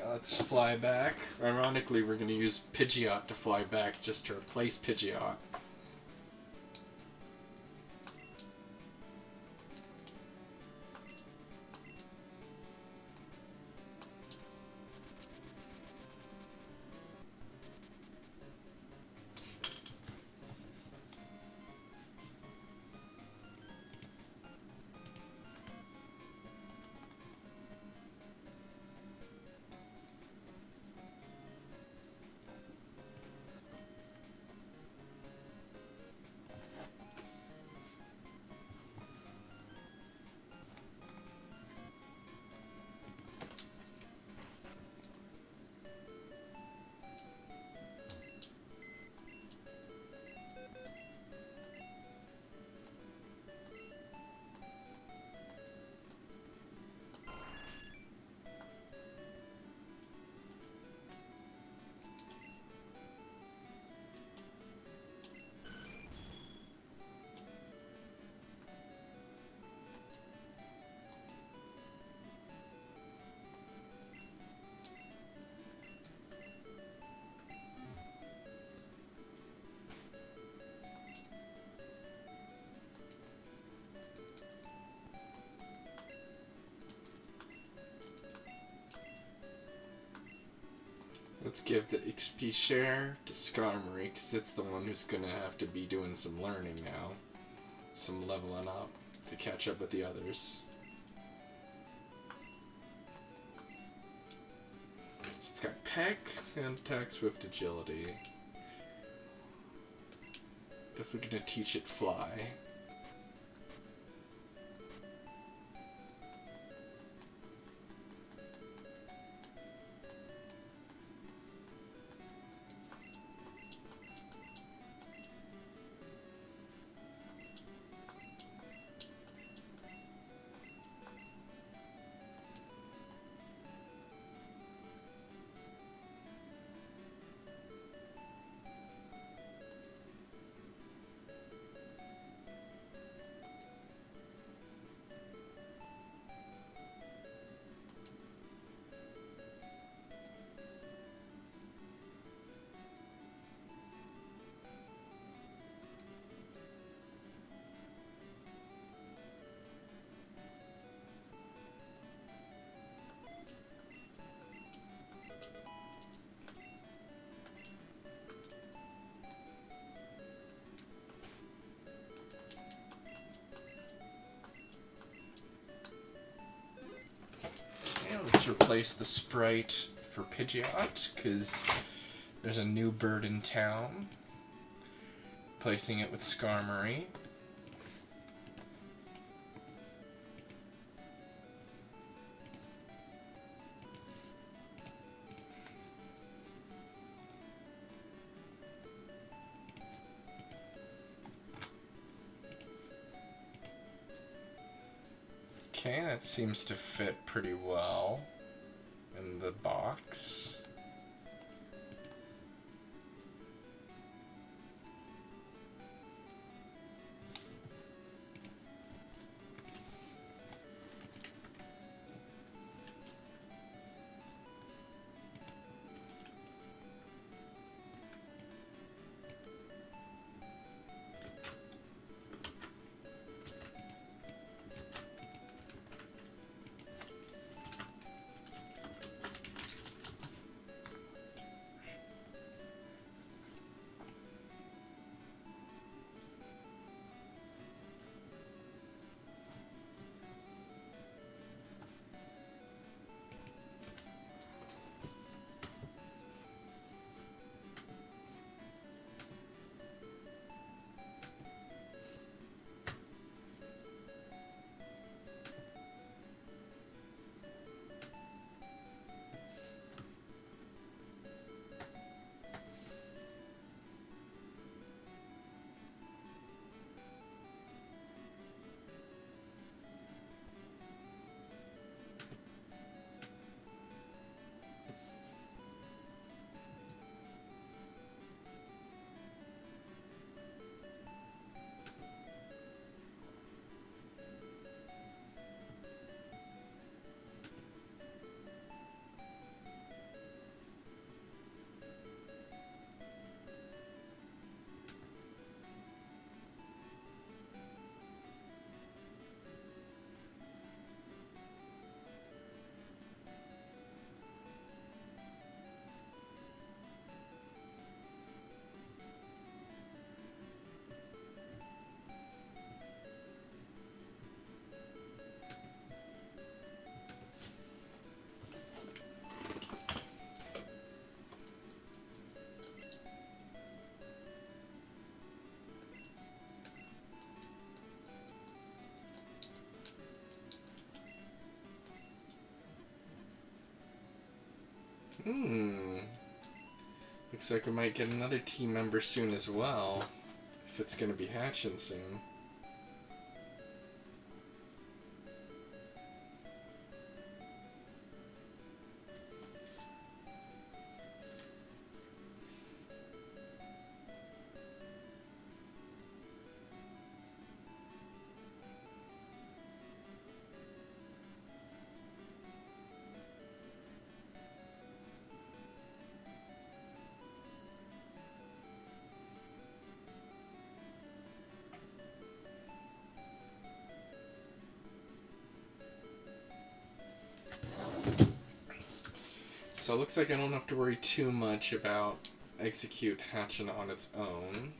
let's fly back. Ironically, we're going to use Pidgeot to fly back just to replace Pidgeot. Let's give the XP share to Skarmory, because it's the one who's going to have to be doing some learning now. Some leveling up to catch up with the others. It's got Peck and Attack, Swift, Agility. Definitely going to teach it Fly. Let's replace the sprite for Pidgeot, because there's a new bird in town. Replacing it with Skarmory. Okay, that seems to fit pretty well in the box. Looks like we might get another team member soon as well. If it's going to be hatching soon. So it looks like I don't have to worry too much about Execute hatching on its own.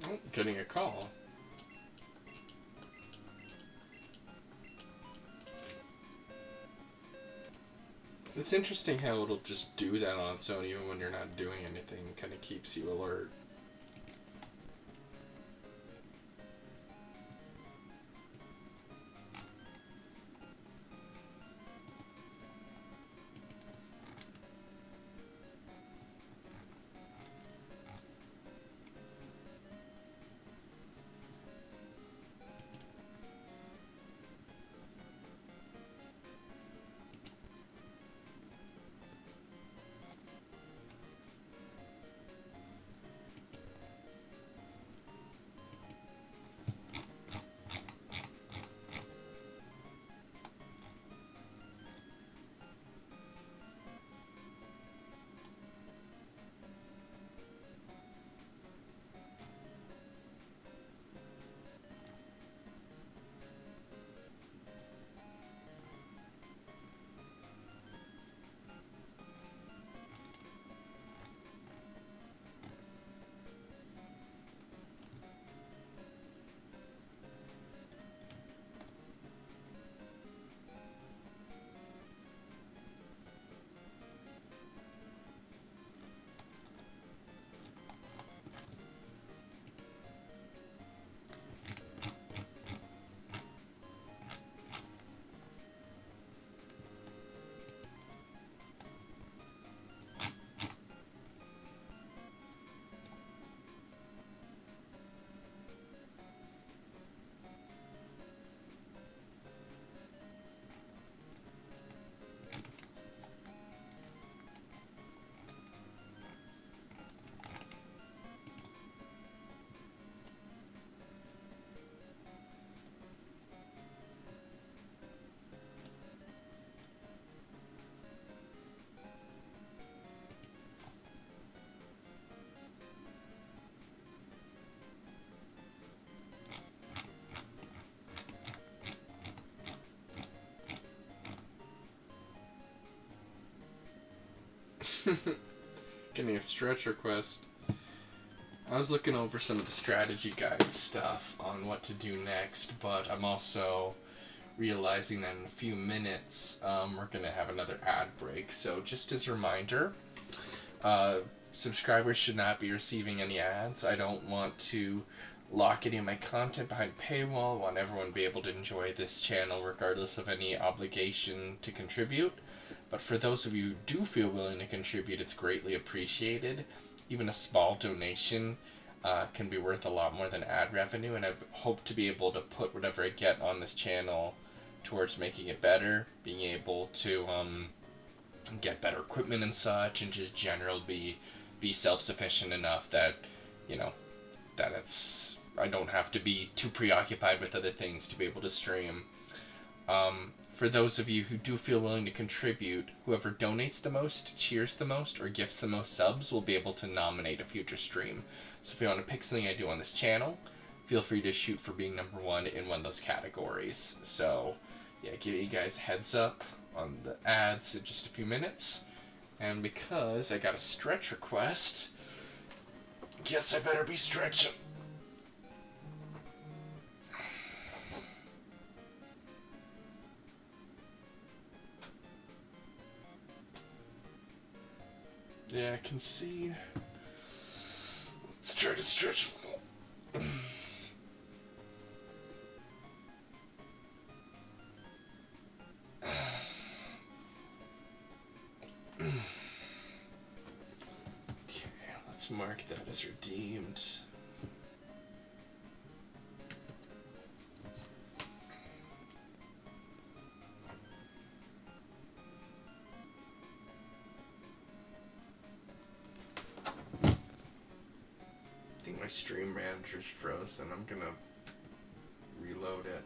Oh, getting a call. It's interesting how it'll just do that on its own even when you're not doing anything. Kind of keeps you alert. Getting a stretch request. I was looking over some of the strategy guide stuff on what to do next, but I'm also realizing that in a few minutes we're going to have another ad break. So just as a reminder, subscribers should not be receiving any ads. I don't want to lock any of my content behind paywall. I want everyone to be able to enjoy this channel regardless of any obligation to contribute. But for those of you who do feel willing to contribute, it's greatly appreciated. Even a small donation can be worth a lot more than ad revenue, and I hope to be able to put whatever I get on this channel towards making it better, being able to get better equipment and such, and just generally be self-sufficient enough that, you know, that I don't have to be too preoccupied with other things to be able to stream. For those of you who do feel willing to contribute, whoever donates the most, cheers the most, or gifts the most subs will be able to nominate a future stream. So if you want to pick something I do on this channel, feel free to shoot for being number one in one of those categories. So yeah, give you guys a heads up on the ads in just a few minutes. And because I got a stretch request, guess I better be stretching. Yeah, I can see. Let's try to stretch a little. Okay, let's mark that as redeemed. I think my stream manager's frozen. I'm gonna reload it.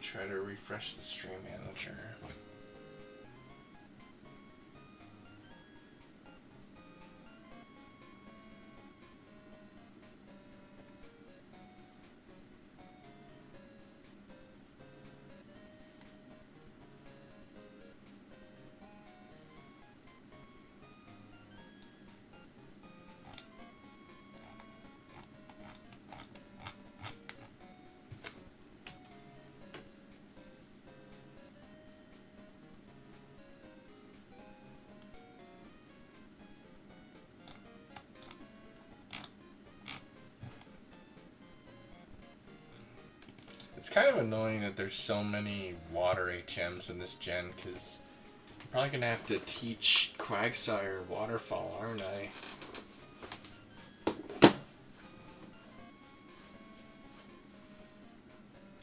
Try to refresh the stream manager. It's kind of annoying that there's so many water HMs in this gen, because I'm probably going to have to teach Quagsire Waterfall, aren't I?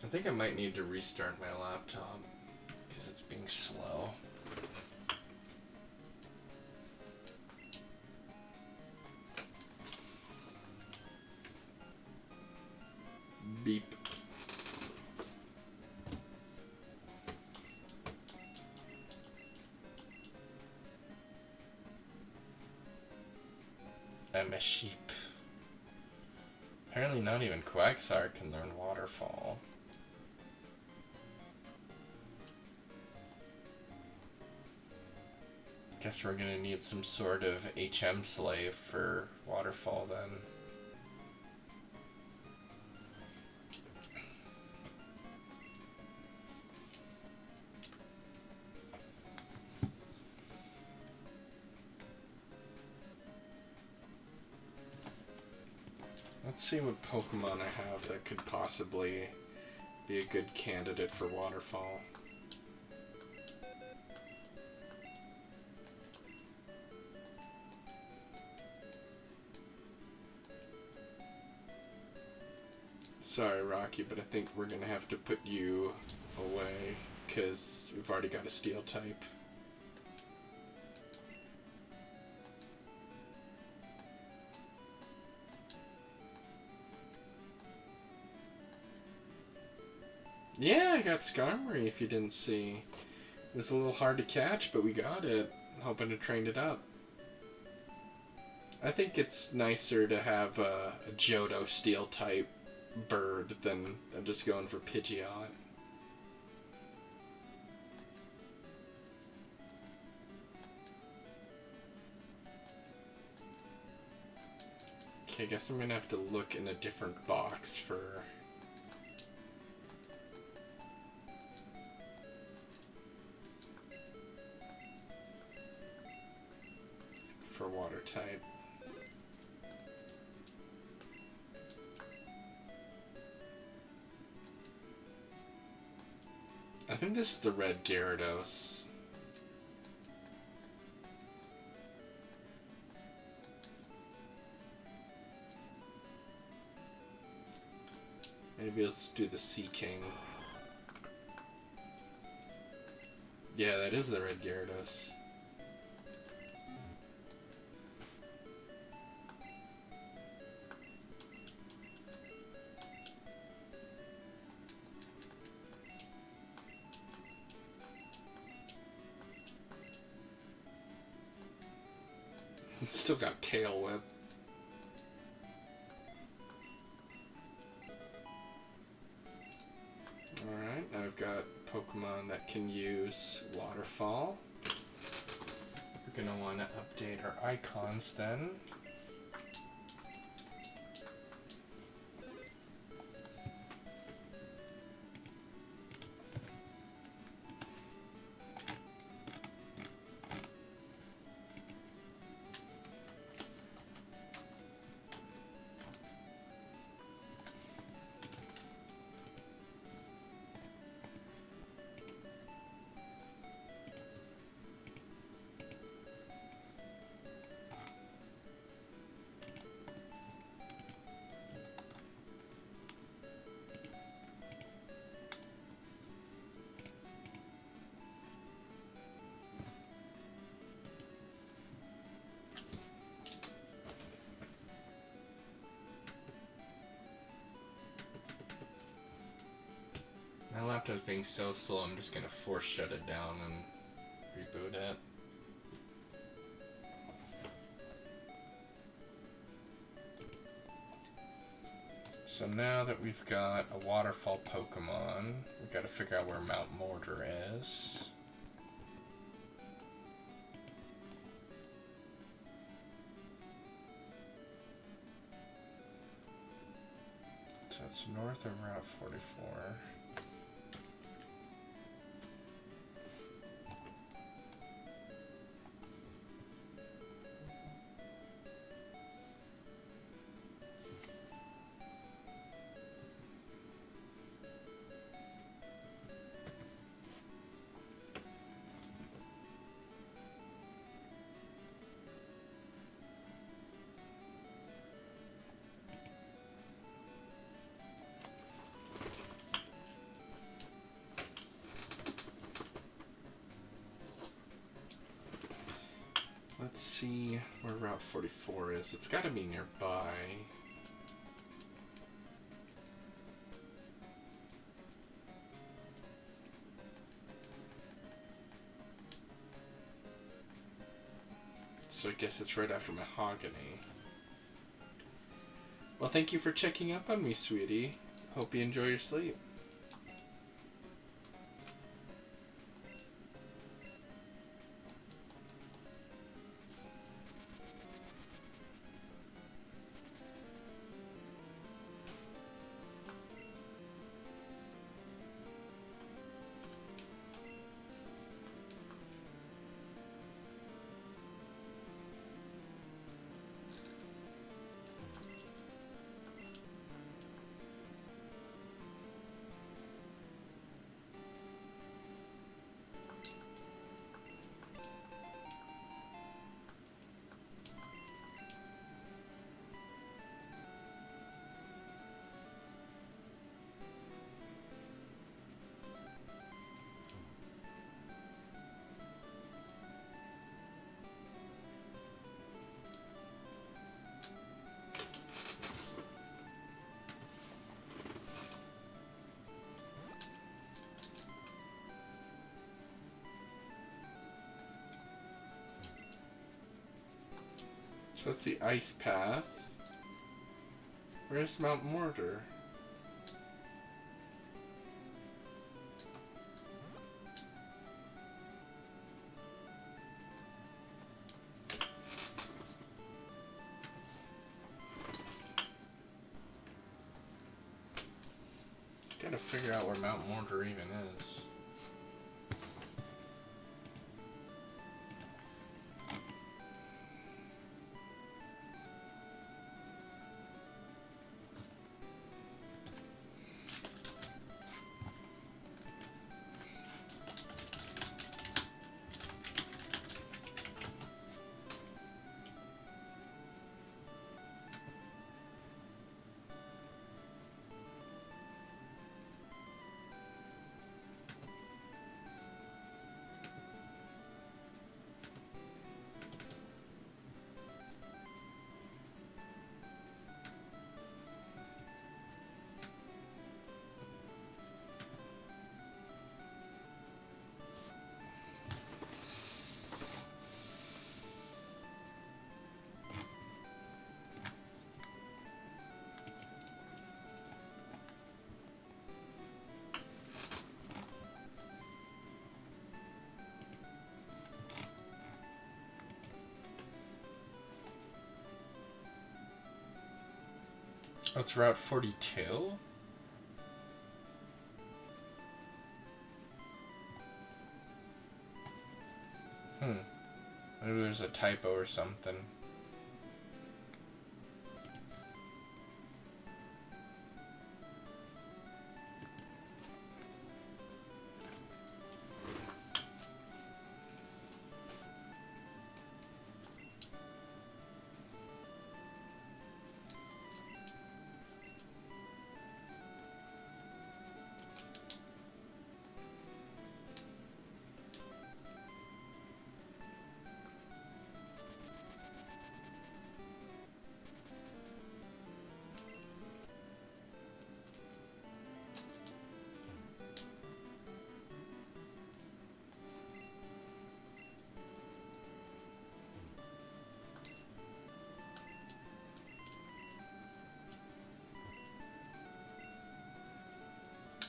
I think I might need to restart my laptop, because it's being slow. Beep. I'm a sheep. Apparently not even Quagsire can learn Waterfall. Guess we're gonna need some sort of HM slave for Waterfall then. Let's see what Pokemon I have that could possibly be a good candidate for Waterfall. Sorry, Rocky, but I think we're gonna have to put you away because we've already got a Steel type. Yeah, I got Skarmory, if you didn't see. It was a little hard to catch, but we got it. I'm hoping to train it up. I think it's nicer to have a Johto Steel type bird than just going for Pidgeot. Okay, I guess I'm gonna have to look in a different box for water type. I think this is the red Gyarados. Maybe let's do the Sea King. Yeah, that is the red Gyarados. It's still got Tail Whip. Alright, now we've got Pokemon that can use Waterfall. We're going to want to update our icons then. My laptop's being so slow, I'm just gonna force shut it down and reboot it. So now that we've got a Waterfall Pokemon, we've got to figure out where Mount Mortar is. So it's north of Route 44. Let's see where Route 44 is. It's got to be nearby. So I guess it's right after Mahogany. Well, thank you for checking up on me, sweetie. Hope you enjoy your sleep. So that's the ice path. Where's Mount Mortar? Gotta figure out where Mount Mortar even is. Oh, it's Route 42? Maybe there's a typo or something.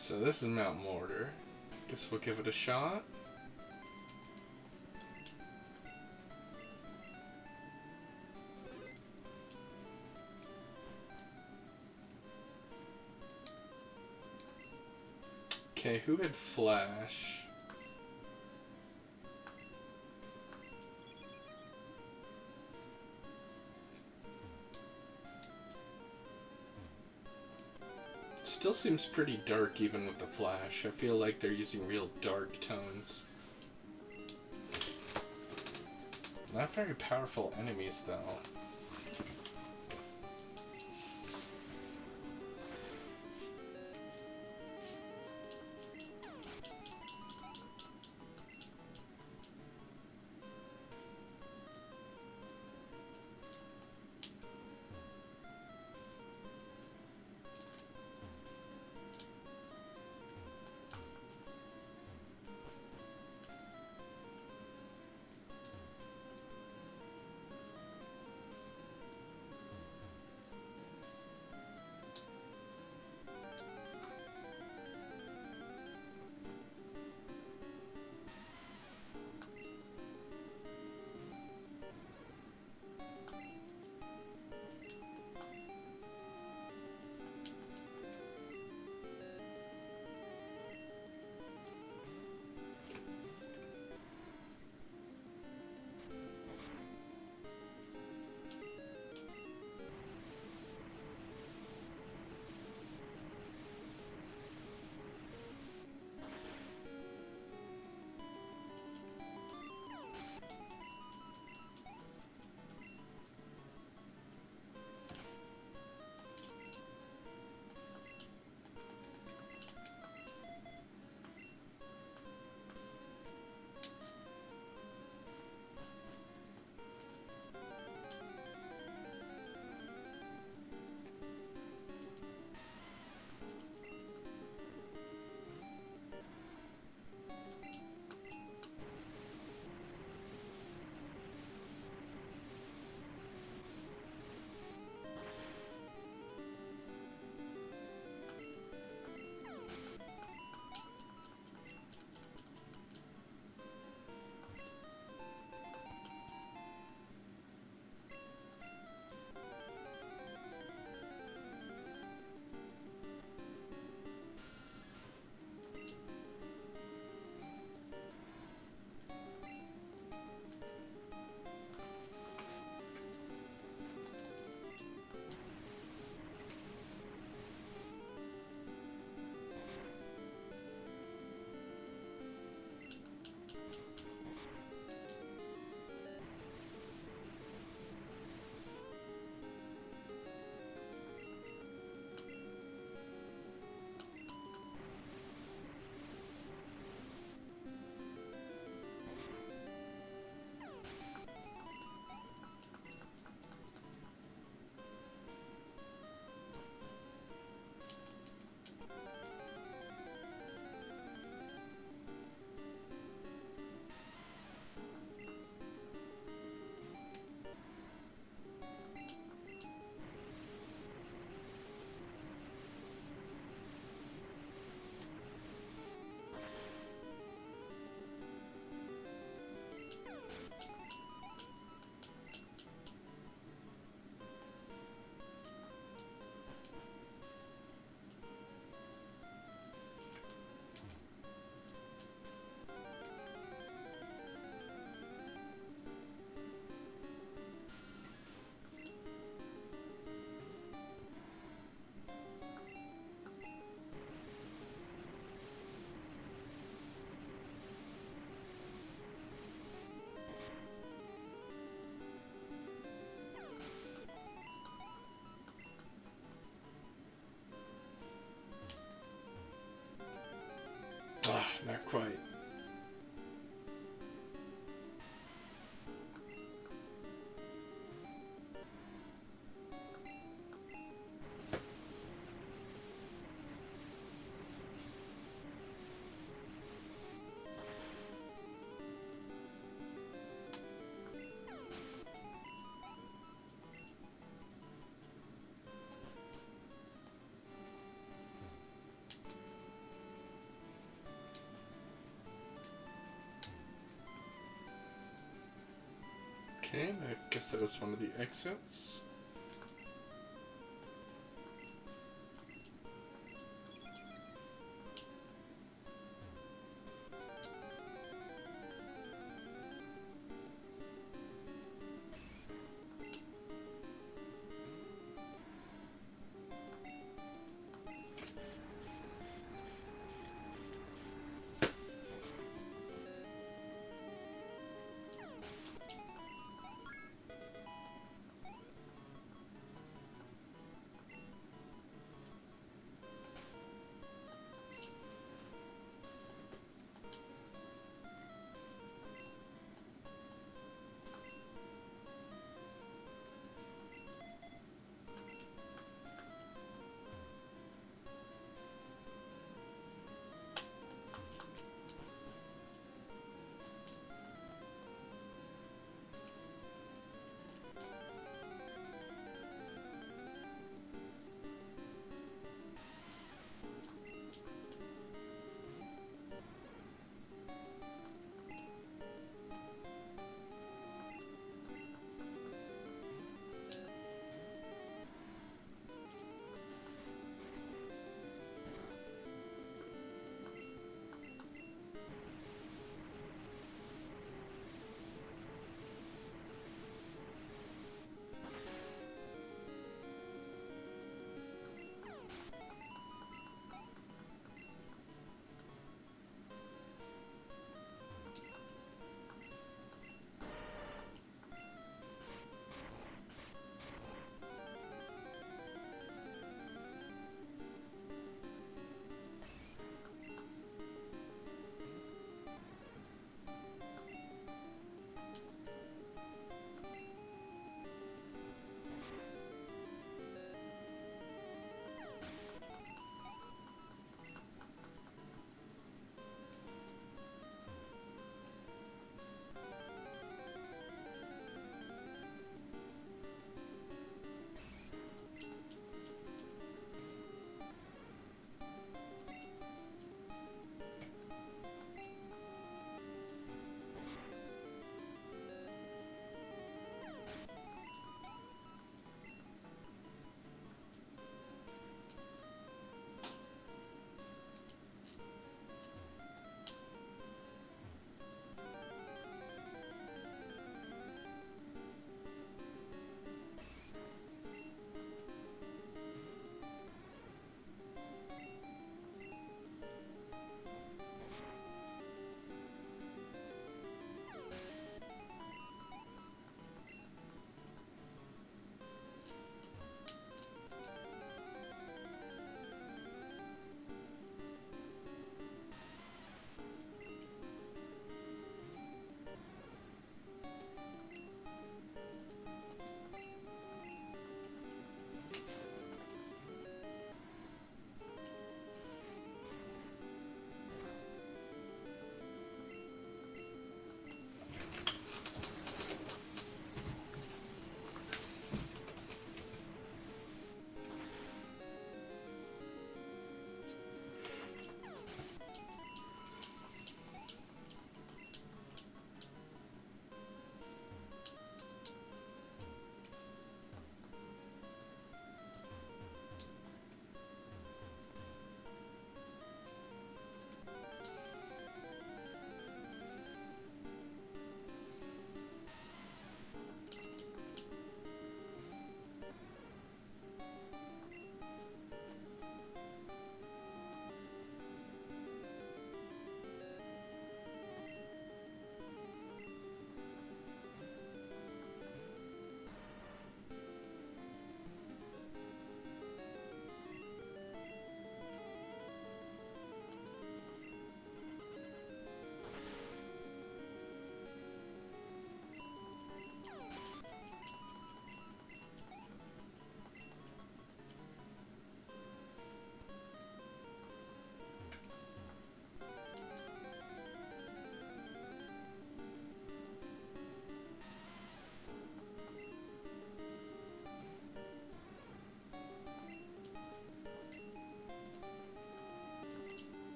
So this is Mount Mortar. Guess we'll give it a shot. Okay, who had Flash? Still seems pretty dark even with the Flash. I feel like they're using real dark tones. Not very powerful enemies though. Okay, I guess that was one of the exits.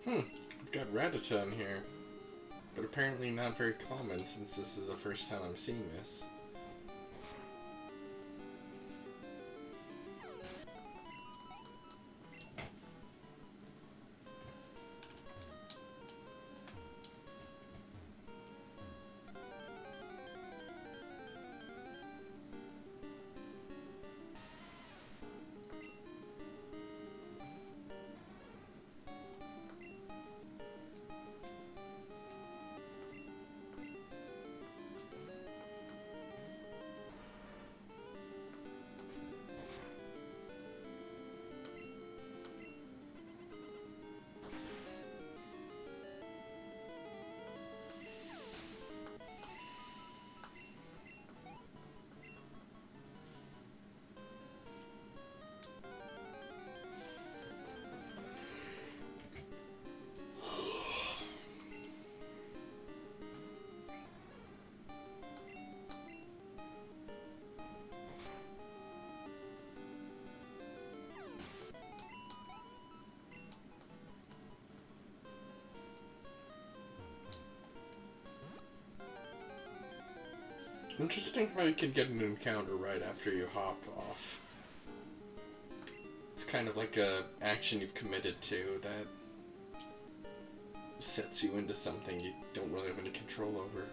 We've got Rattata in here. But apparently not very common since this is the first time I'm seeing this. Interesting how you can get an encounter right after you hop off. It's kind of like a action you've committed to that sets you into something you don't really have any control over.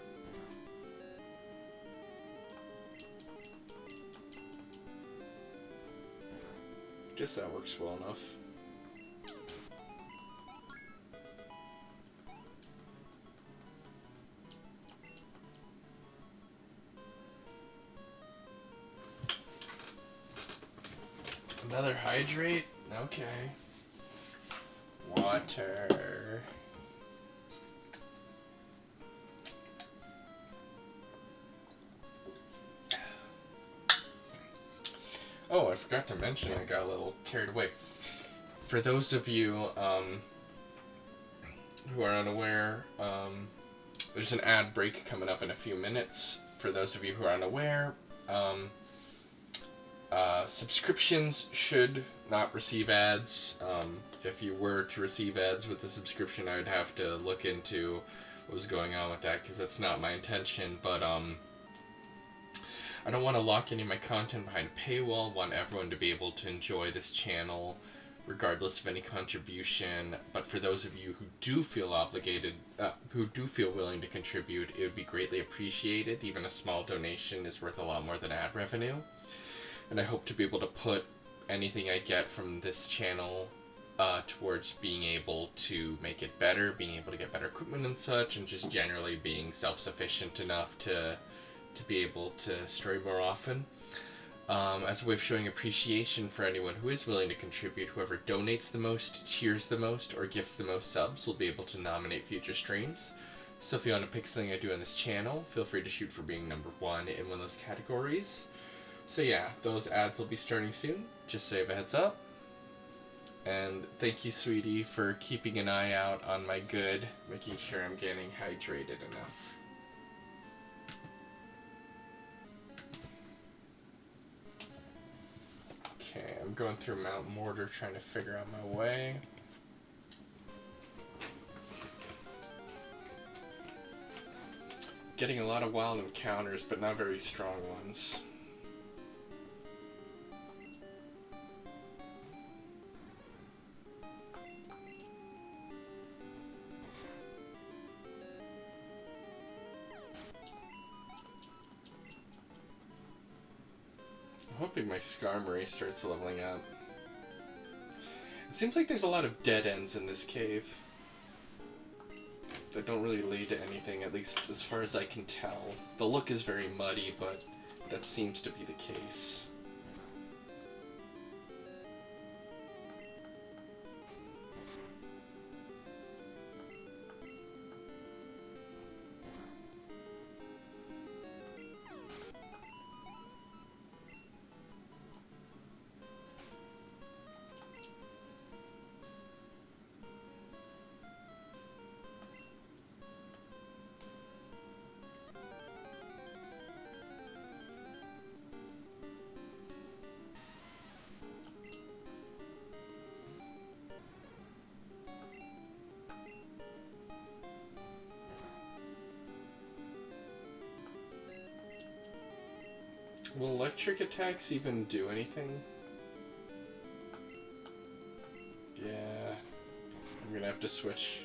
Guess that works well enough. Another hydrate? Okay. Water. Oh, I forgot to mention, I got a little carried away. For those of you who are unaware, there's an ad break coming up in a few minutes. For those of you who are unaware, subscriptions should not receive ads. If you were to receive ads with the subscription, I would have to look into what was going on with that, because that's not my intention. But I don't want to lock any of my content behind a paywall. I want everyone to be able to enjoy this channel regardless of any contribution. But for those of you who do feel obligated, who do feel willing to contribute, it would be greatly appreciated. Even a small donation is worth a lot more than ad revenue. And I hope to be able to put anything I get from this channel towards being able to make it better, being able to get better equipment and such, and just generally being self-sufficient enough to be able to stream more often. As a way of showing appreciation for anyone who is willing to contribute, whoever donates the most, cheers the most, or gifts the most subs will be able to nominate future streams. So if you want to pick something I do on this channel, feel free to shoot for being number 1 in one of those categories. So yeah, those ads will be starting soon, just so you have a heads up. And thank you, sweetie, for keeping an eye out on my good, making sure I'm getting hydrated enough. Okay, I'm going through Mount Mortar trying to figure out my way. Getting a lot of wild encounters, but not very strong ones. I'm hoping my Skarmory starts leveling up. It seems like there's a lot of dead ends in this cave that don't really lead to anything, at least as far as I can tell. The look is very muddy, but that seems to be the case. Will electric attacks even do anything? Yeah. I'm gonna have to switch.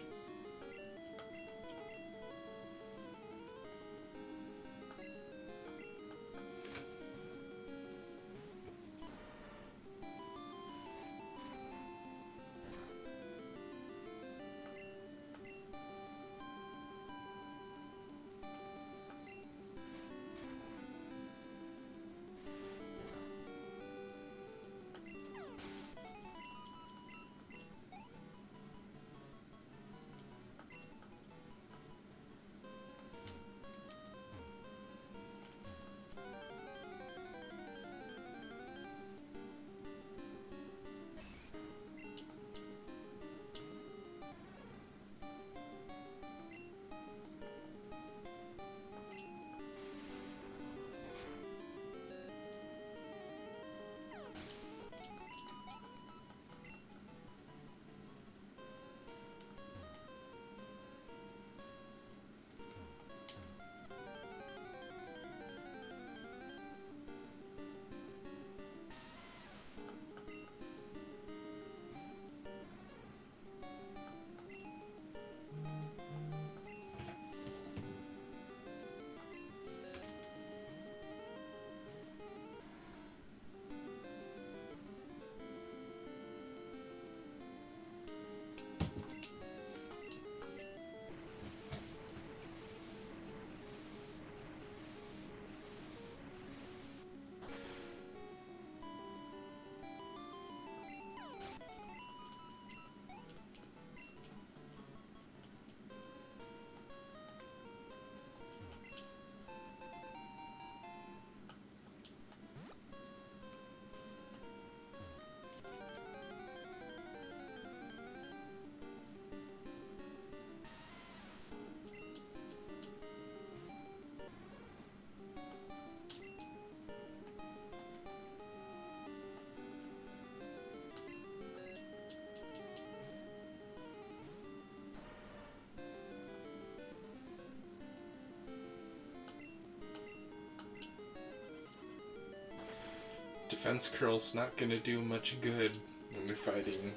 Defense curl's not gonna do much good when you're fighting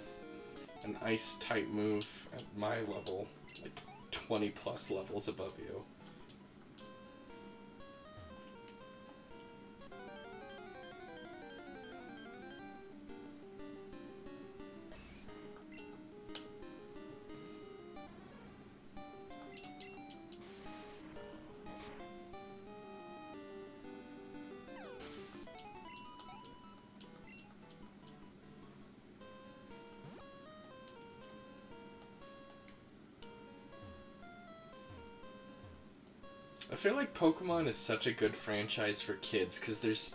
an ice type move at my level, like 20 plus levels above you. I feel like Pokemon is such a good franchise for kids because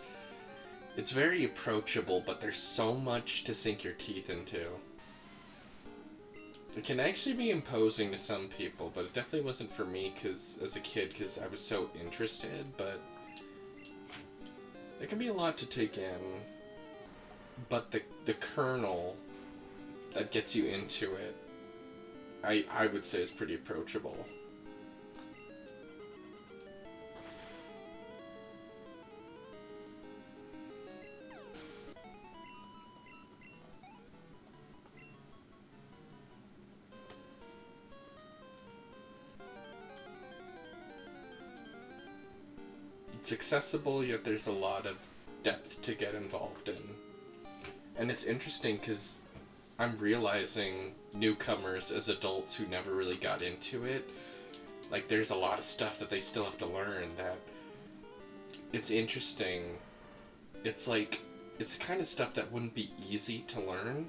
it's very approachable, but there's so much to sink your teeth into. It can actually be imposing to some people, but it definitely wasn't for me as a kid because I was so interested, but it can be a lot to take in. But the kernel that gets you into it, I would say is pretty approachable. It's accessible, yet there's a lot of depth to get involved in. And it's interesting because I'm realizing newcomers as adults who never really got into it, like there's a lot of stuff that they still have to learn that it's interesting. It's like, it's the kind of stuff that wouldn't be easy to learn,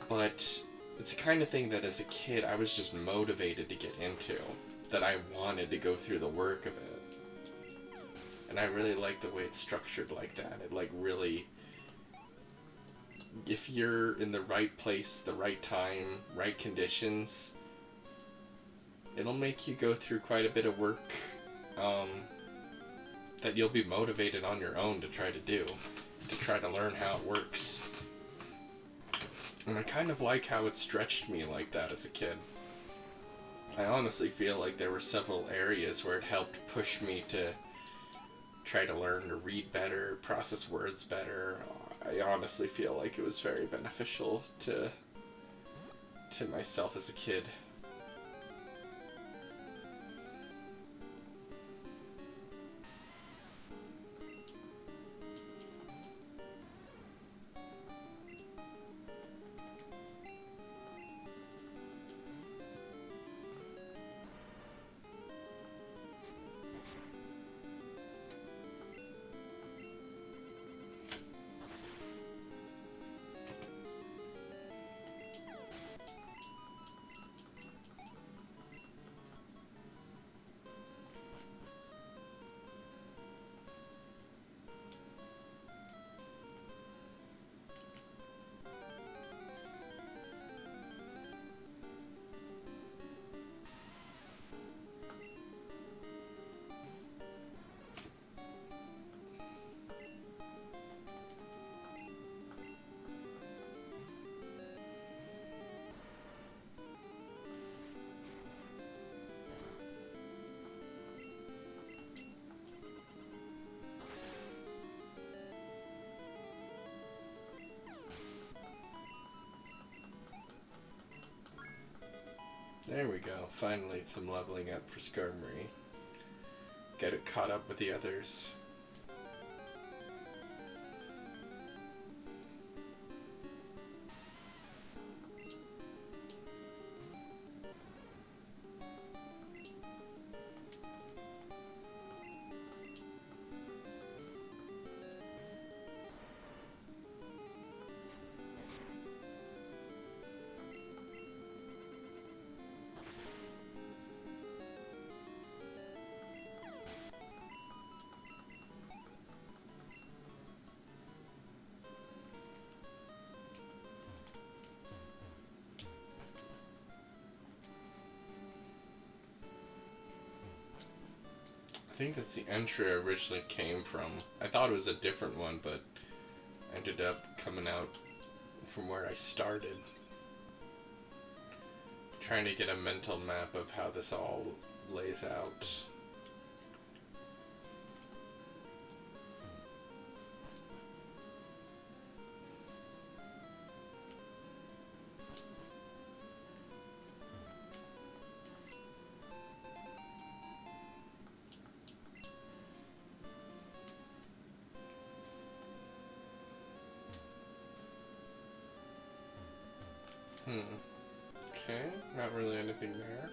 but it's the kind of thing that as a kid I was just motivated to get into, that I wanted to go through the work of it. And I really like the way it's structured like that. It like really, if you're in the right place, the right time, right conditions, it'll make you go through quite a bit of work that you'll be motivated on your own to try to learn how it works. And I kind of like how it stretched me like that as a kid. I honestly feel like there were several areas where it helped push me to try to learn to read better, process words better. I honestly feel like it was very beneficial to myself as a kid. There we go. Finally, some leveling up for Skarmory. Get it caught up with the others. I think that's the entry I originally came from. I thought it was a different one, but ended up coming out from where I started. Trying to get a mental map of how this all lays out. Okay, not really anything there.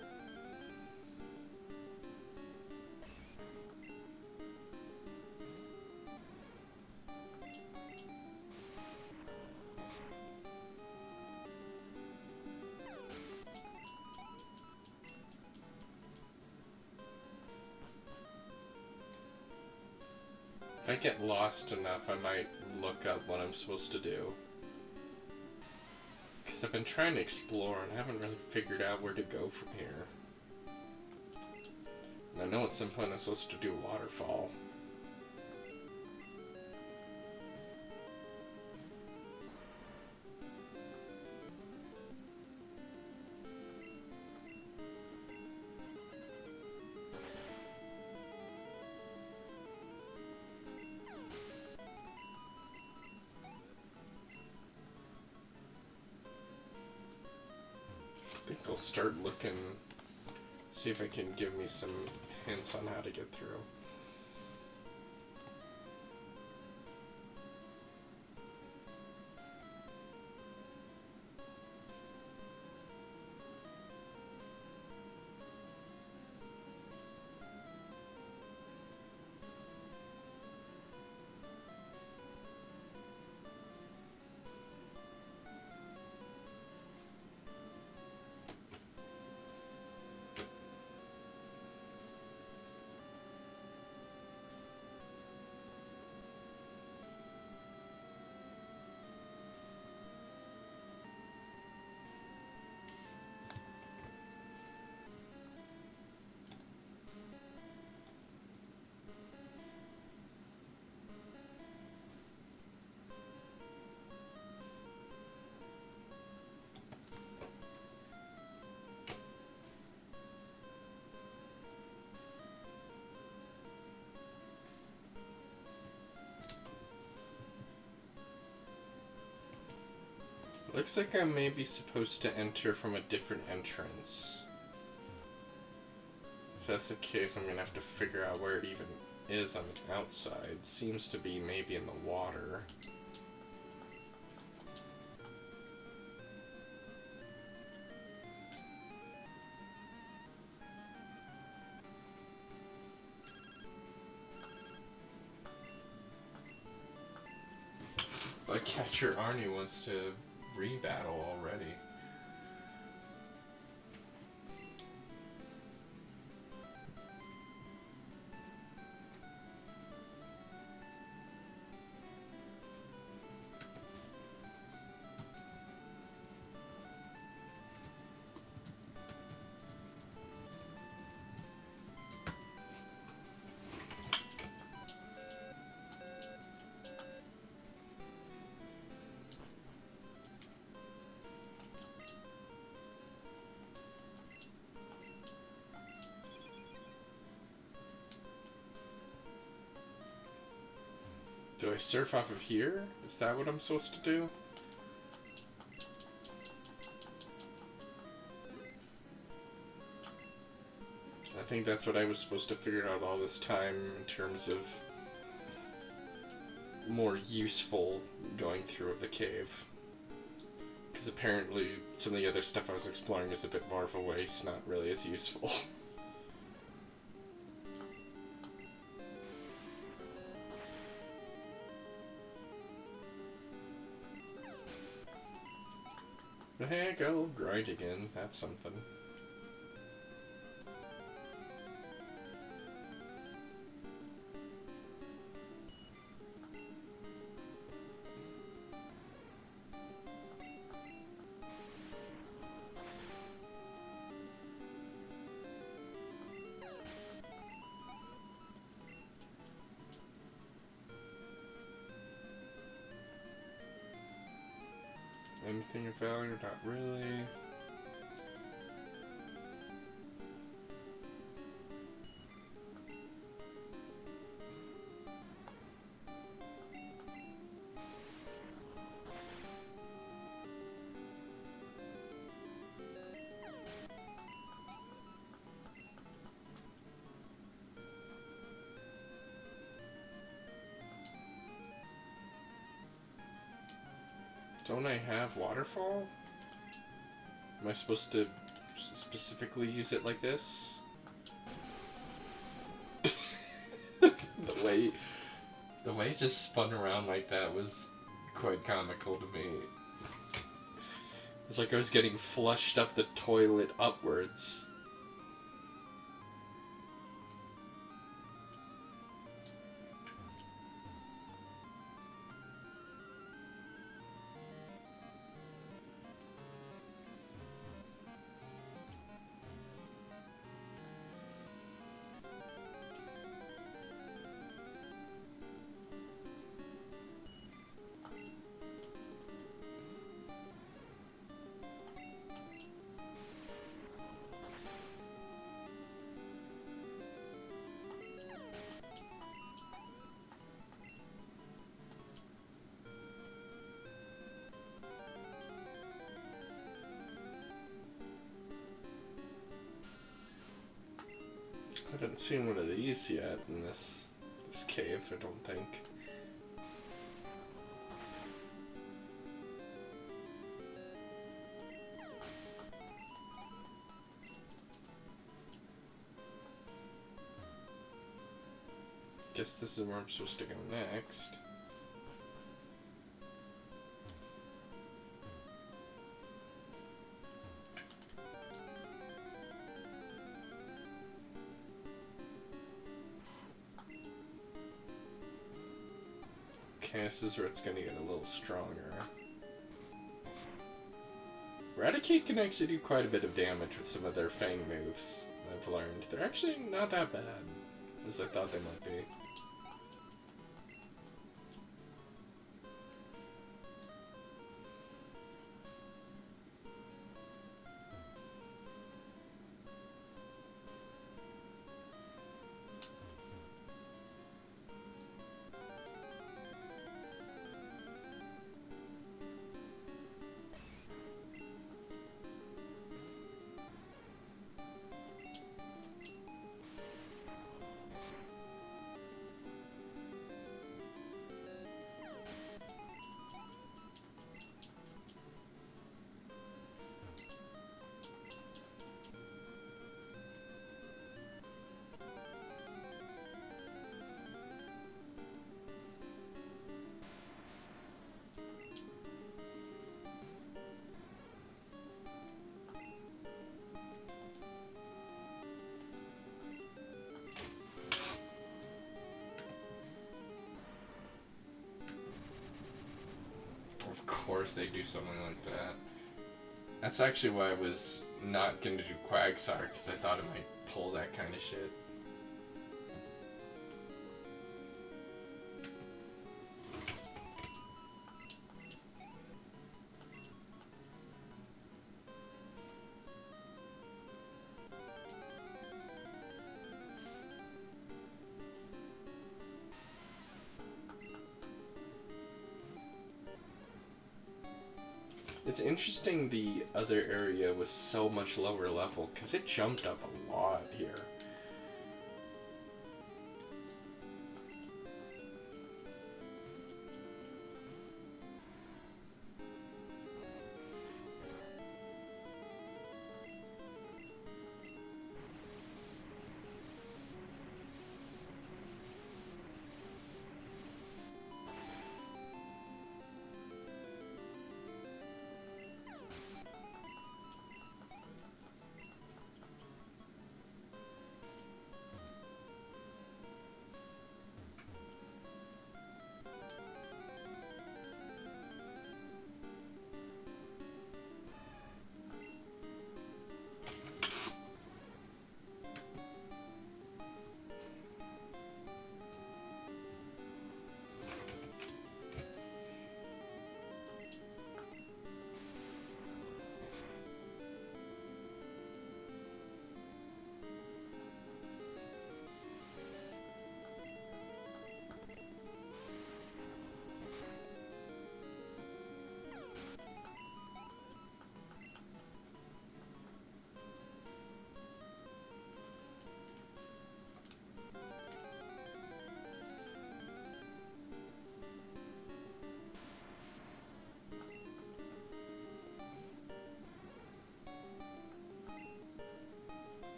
If I get lost enough, I might look up what I'm supposed to do. Because I've been trying to explore and I haven't really figured out where to go from here. And I know at some point I'm supposed to do a waterfall. I think I'll start looking, see if I can give me some hints on how to get through. Looks like I'm maybe supposed to enter from a different entrance. If that's the case, I'm gonna have to figure out where it even is on the outside. Seems to be maybe in the water. But Catcher Arnie wants to rebattle already. Do I surf off of here? Is that what I'm supposed to do? I think that's what I was supposed to figure out all this time in terms of more useful going through of the cave. Because apparently some of the other stuff I was exploring is a bit more of a waste, not really as useful. But heck, I'll grind again. That's something. Anything of value? Not really. Don't I have waterfall? Am I supposed to specifically use it like this? The way it just spun around like that was quite comical to me. It's like I was getting flushed up the toilet upwards. I haven't seen one of these yet in this cave, I don't think. Guess this is where I'm supposed to go next. Okay, this is where it's gonna get a little stronger. Raticate can actually do quite a bit of damage with some of their Fang moves, I've learned. They're actually not that bad, as I thought they might be. course they do something like that. That's actually why I was not going to do Quagsire, because I thought it might pull that kind of shit. It's interesting the other area was so much lower level, because it jumped up a lot here.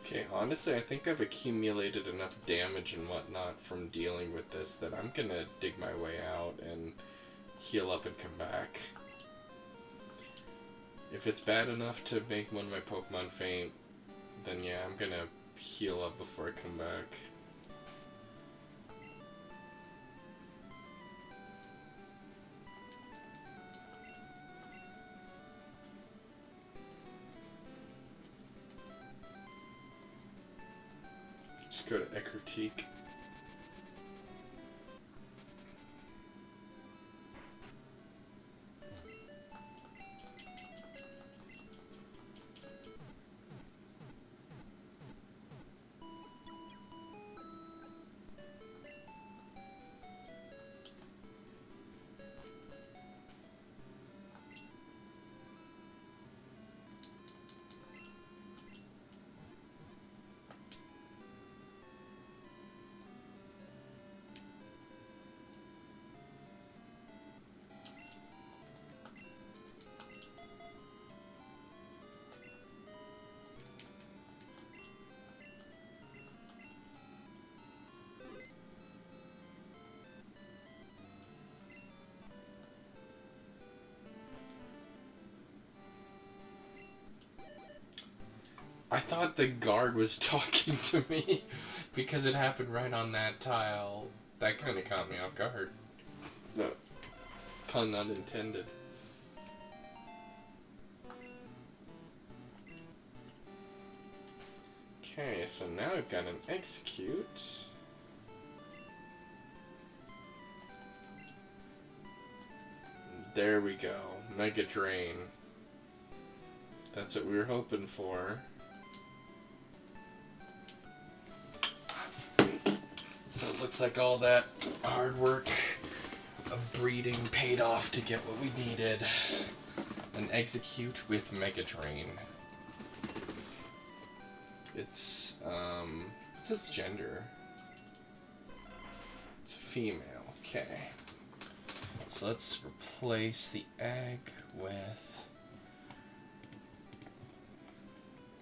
Okay, honestly, I think I've accumulated enough damage and whatnot from dealing with this that I'm gonna dig my way out and heal up and come back. If it's bad enough to make one of my Pokemon faint, then yeah, I'm gonna heal up before I come back. Just go to Ecruteak. I thought the guard was talking to me because it happened right on that tile. That kind of caught me off guard. No, pun not intended. Okay, so now I've got an Execute. There we go. Mega Drain. That's what we were hoping for. So it looks like all that hard work of breeding paid off to get what we needed. An Execute with Mega Drain. It's, what's its gender? It's a female, okay. So let's replace the egg with...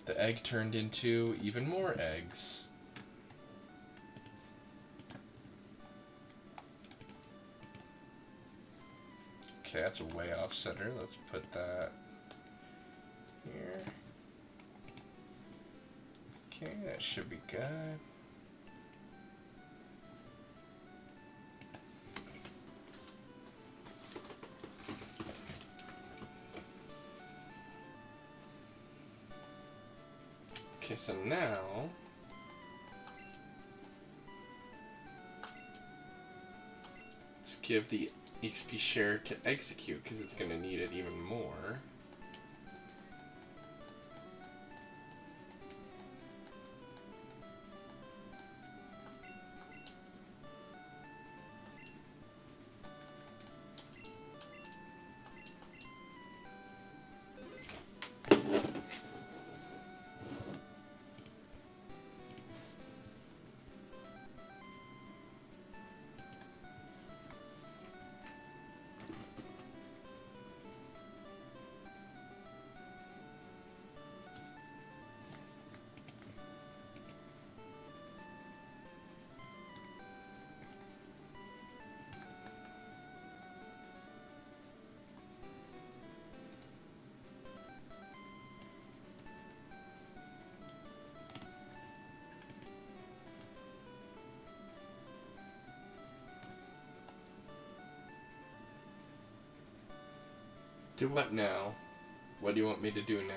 The egg turned into even more eggs. Okay, that's way off center. Let's put that here. Okay, that should be good. Okay, so now let's give the EXP share to execute because it's going to need it even more. Do what now? What do you want me to do now?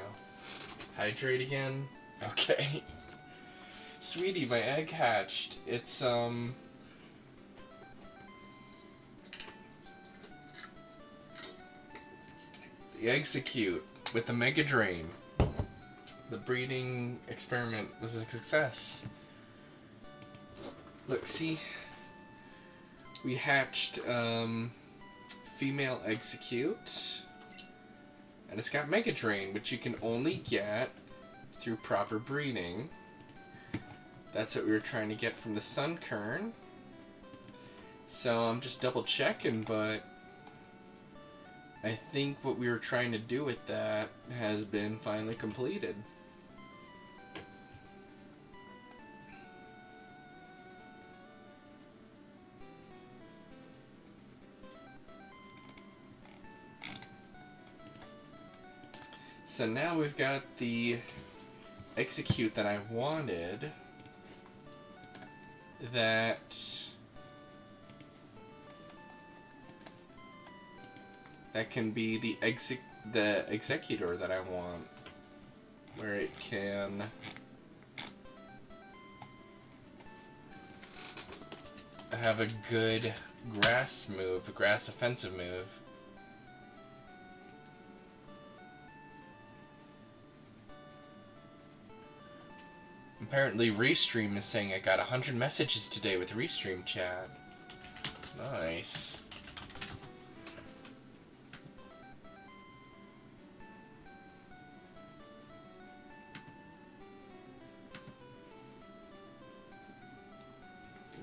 Hydrate again? Okay. Sweetie, my egg hatched. It's, the execute with the Mega Drain. The breeding experiment was a success. Look, see? We hatched, female execute. And it's got Mega Drain, which you can only get through proper breeding. That's what we were trying to get from the Sunkern. So I'm just double checking, but I think what we were trying to do with that has been finally completed. So now we've got the execute that I wanted that can be the executor that I want, where it can have a good grass move, a grass offensive move. Apparently Restream is saying I got 100 messages today with Restream chat. Nice.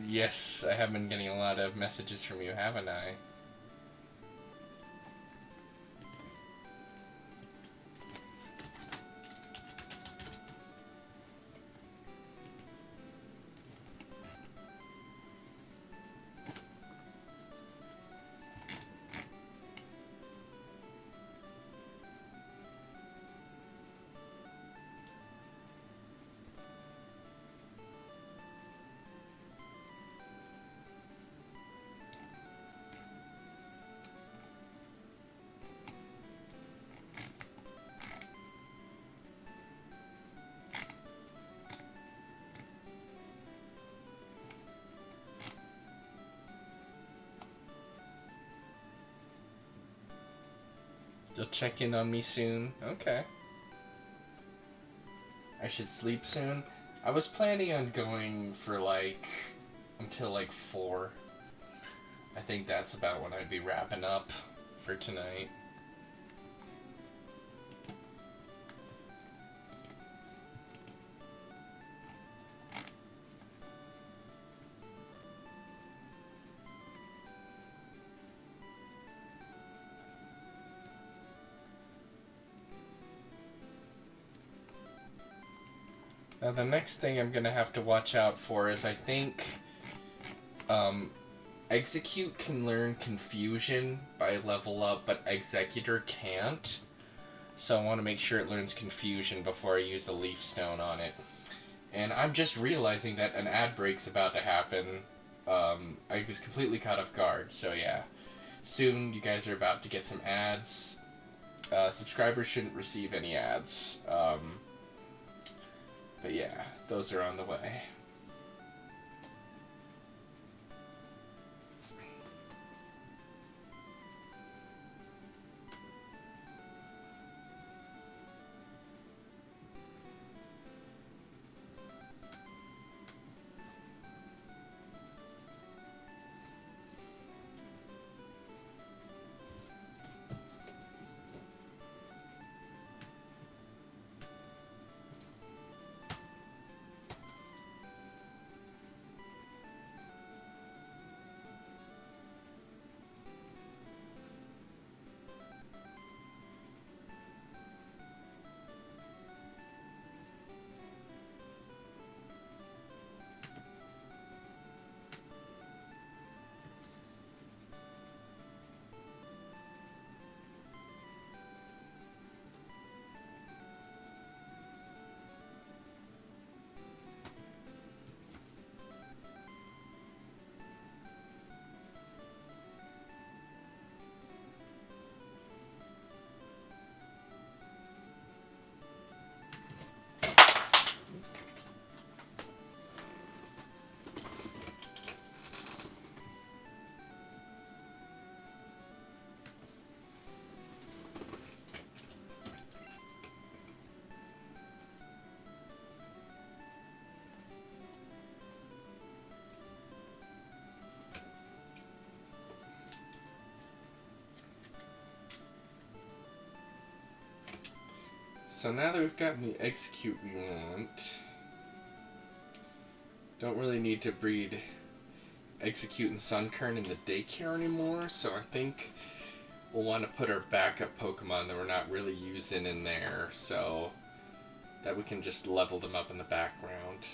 Yes, I have been getting a lot of messages from you, haven't I? You'll check in on me soon? Okay. I should sleep soon? I was planning on going for until 4. I think that's about when I'd be wrapping up for tonight. Now the next thing I'm gonna have to watch out for is I think Execute can learn Confusion by level up, but Executor can't. So I want to make sure it learns Confusion before I use a Leaf Stone on it. And I'm just realizing that an ad break's about to happen. I was completely caught off guard, so yeah. Soon you guys are about to get some ads. Subscribers shouldn't receive any ads. But yeah, those are on the way. So now that we've gotten the Execute we want, don't really need to breed Execute and Sunkern in the daycare anymore, so I think we'll want to put our backup Pokemon that we're not really using in there, so that we can just level them up in the background.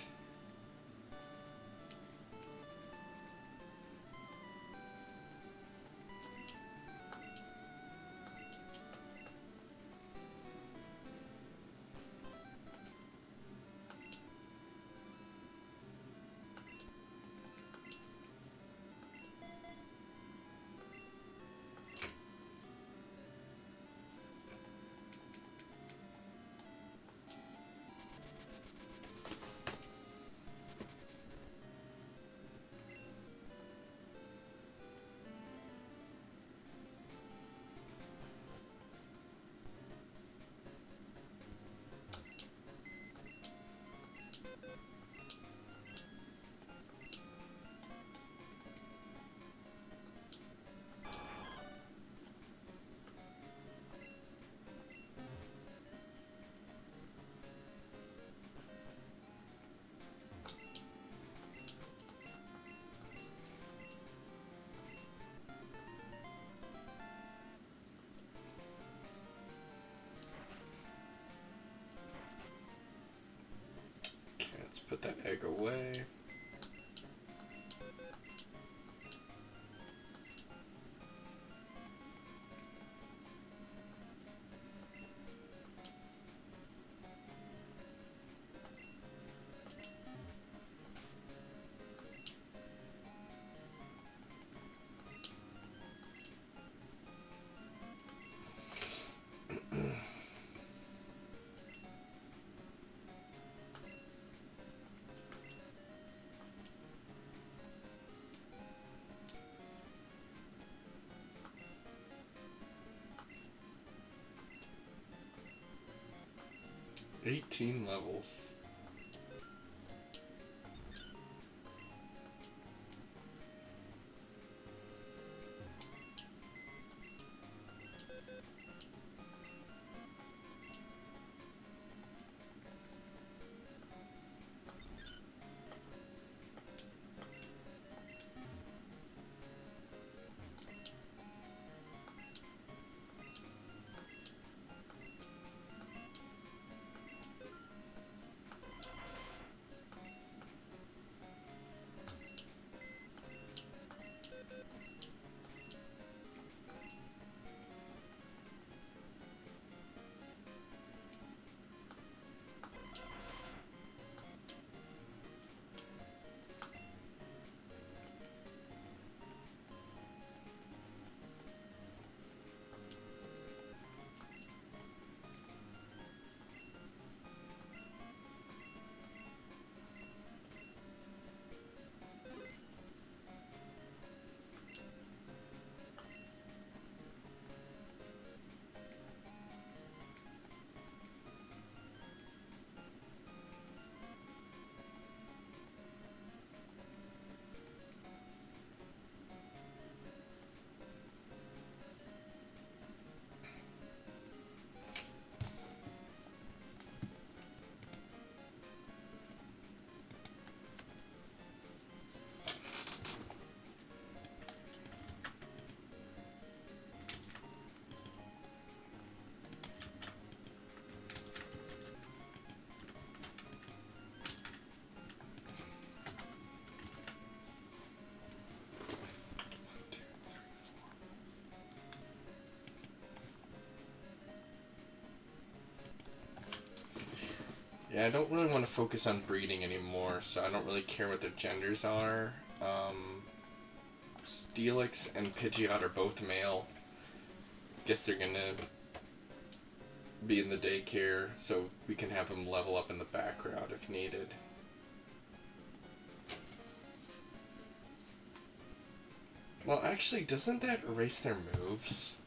Put that egg away. $18 levels. Yeah, I don't really want to focus on breeding anymore, so I don't really care what their genders are. Steelix and Pidgeot are both male. Guess they're gonna be in the daycare, so we can have them level up in the background if needed. Well, actually, doesn't that erase their moves?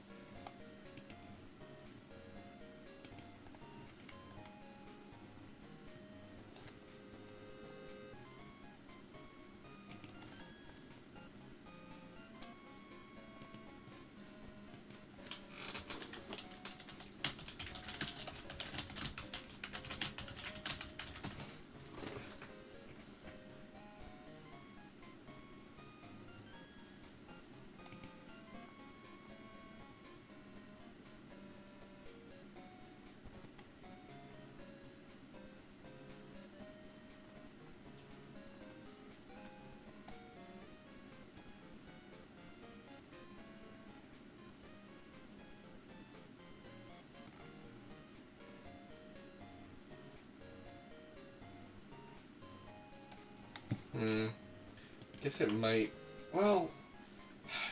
Guess it might... Well,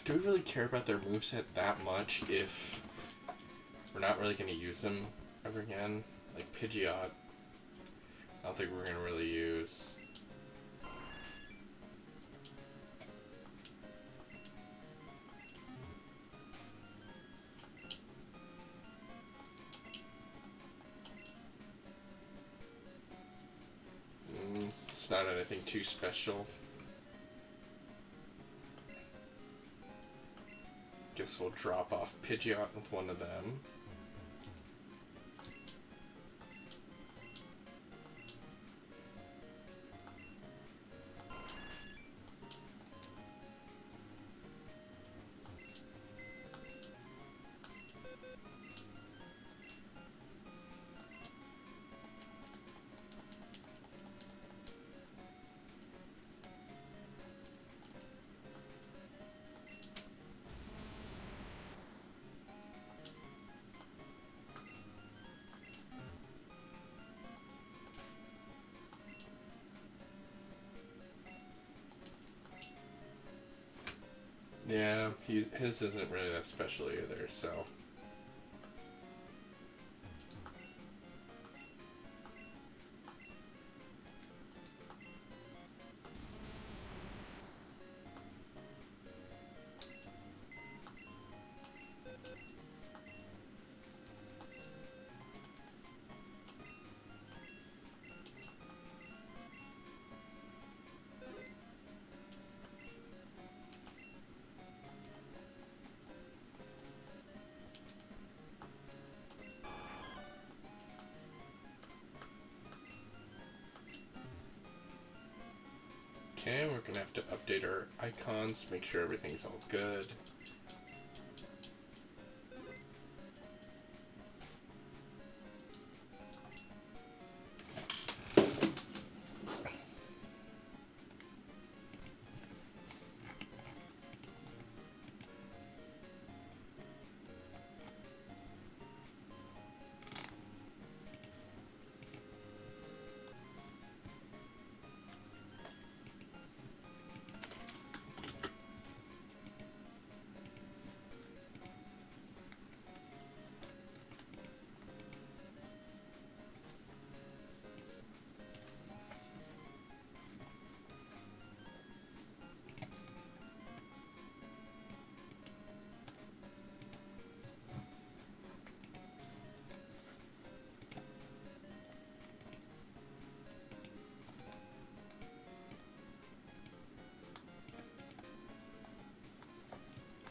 do we really care about their moveset that much if we're not really going to use them ever again? Like Pidgeot, I don't think we're going to really use. It's not anything too special. Guess we'll drop off Pidgeot with one of them. Yeah, his isn't really that special either, so... Okay, we're gonna have to update our icons, make sure everything's all good.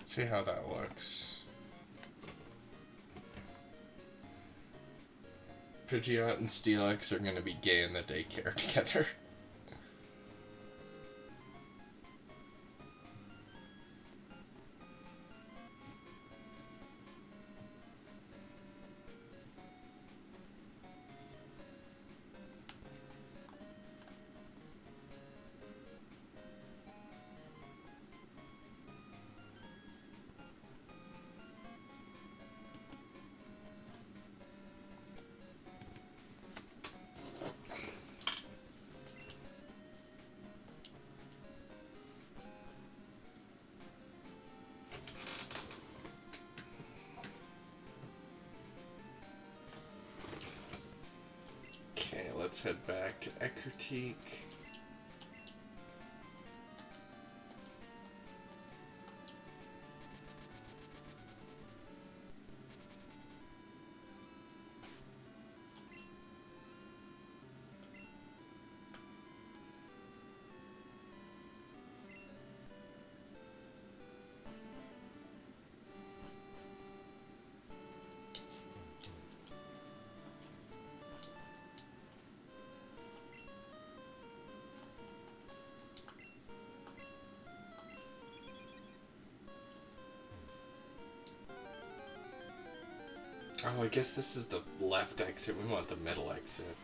See how that looks. Pidgeot and Steelix are gonna be gay in the daycare together. let's head back to Eckertique. Oh, I guess this is the left exit. We want the middle exit.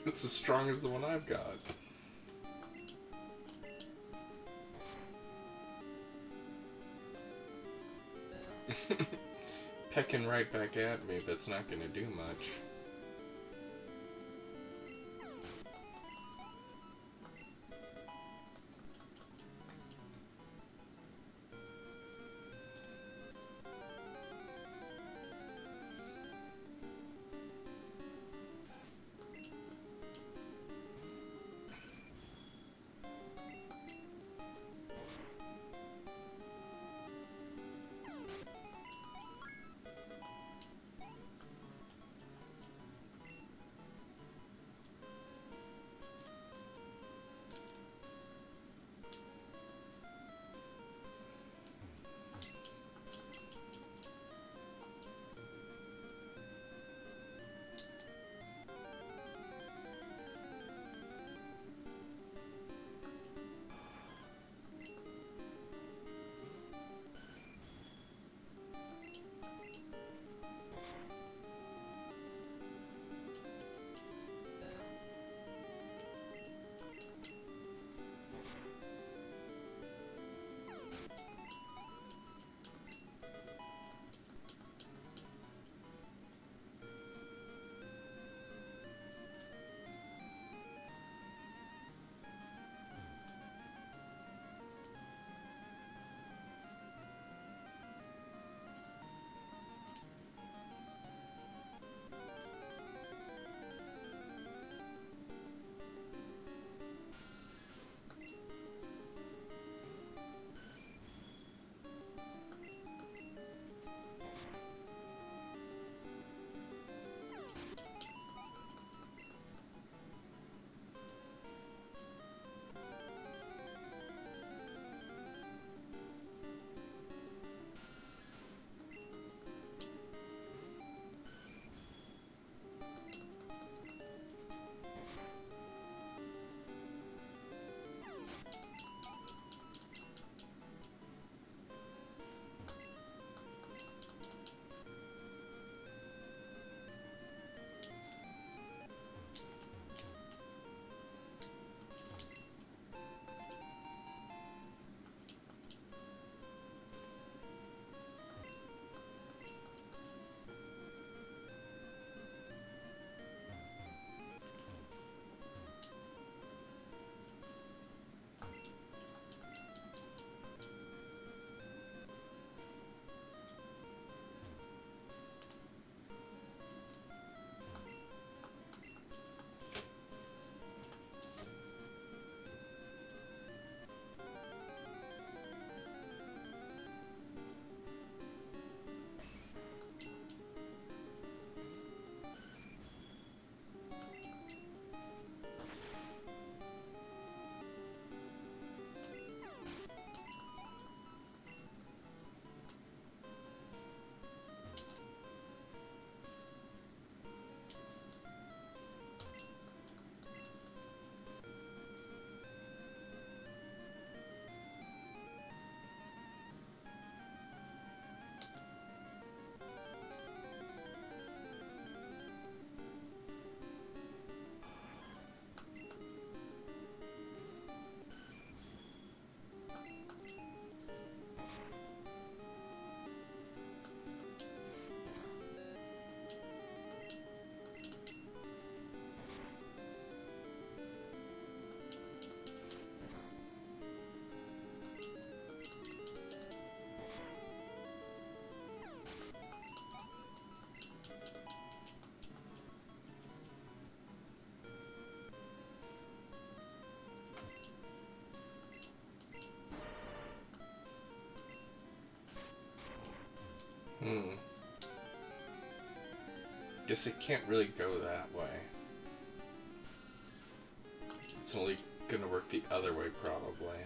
It's as strong as the one I've got. Pecking right back at me, that's not gonna do much. Guess it can't really go that way. It's only gonna work the other way, probably.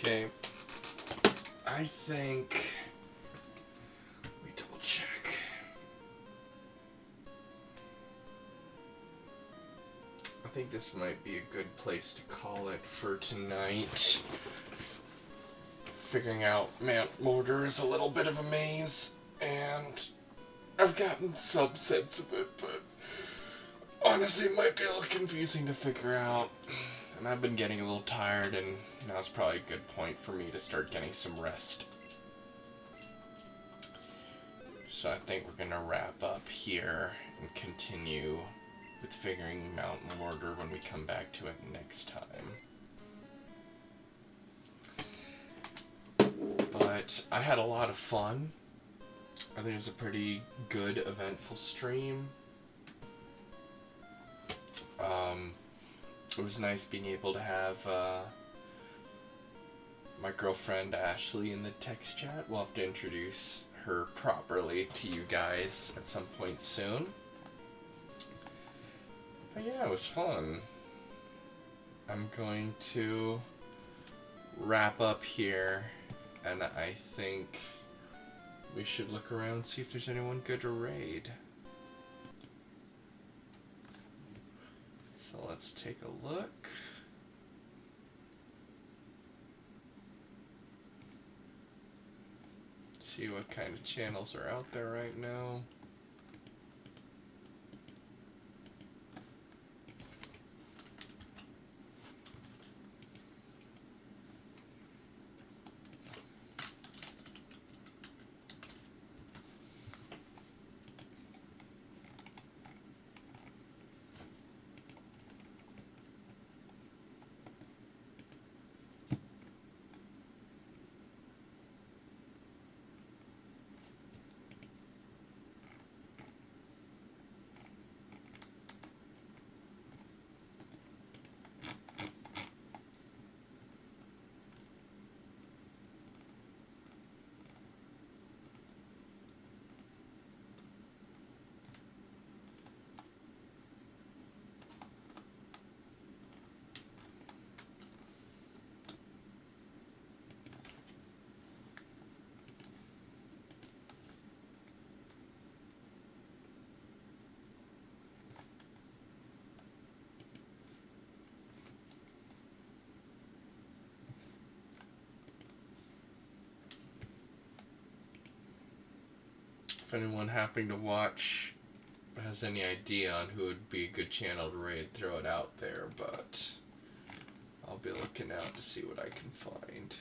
Okay. I think... Let me double check. I think this might be a good place to call it for tonight. Figuring out Mount Mortar is a little bit of a maze, and I've gotten some sense of it, but honestly it might be a little confusing to figure out. And I've been getting a little tired, and now's probably a good point for me to start getting some rest. So I think we're gonna wrap up here and continue with figuring Mount Mortar when we come back to it next time. But I had a lot of fun. I think it was a pretty good, eventful stream. It was nice being able to have my girlfriend Ashley in the text chat. We'll have to introduce her properly to you guys at some point soon. But yeah, it was fun. I'm going to wrap up here, and I think we should look around and see if there's anyone good to raid. So let's take a look. See what kind of channels are out there right now. if anyone happening to watch has any idea on who would be a good channel to raid, throw it out there, but I'll be looking out to see what I can find.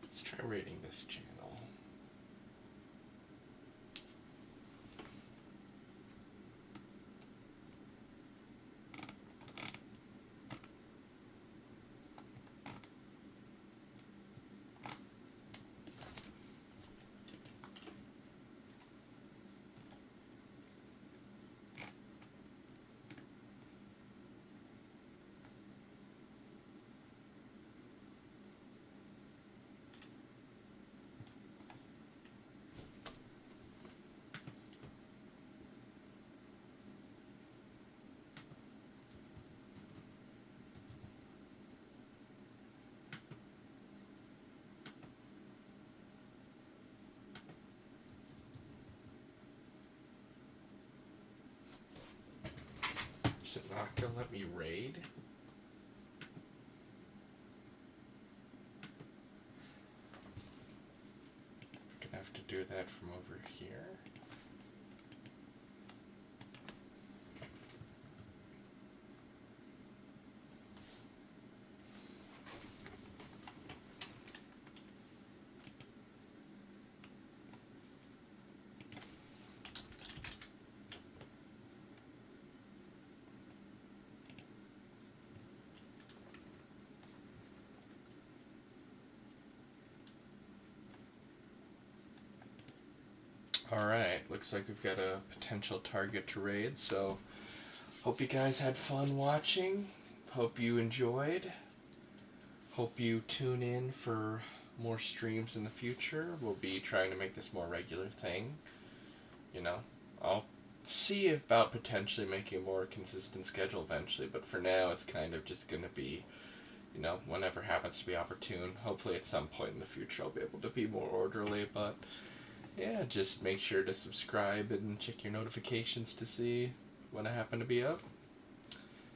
Let's try rating this channel. Is it not gonna let me raid? I'm gonna have to do that from over here. Alright, looks like we've got a potential target to raid, so hope you guys had fun watching. Hope you enjoyed. Hope you tune in for more streams in the future. We'll be trying to make this more regular thing. You know, I'll see about potentially making a more consistent schedule eventually, but for now it's kind of just going to be, you know, whenever happens to be opportune. Hopefully at some point in the future I'll be able to be more orderly, but yeah, just make sure to subscribe and check your notifications to see when I happen to be up.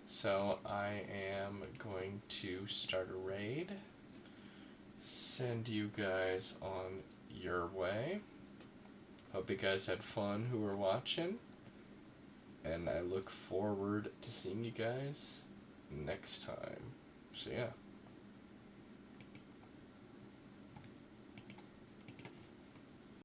So I am going to start a raid, send you guys on your way. Hope you guys had fun who are watching, and I look forward to seeing you guys next time. So yeah.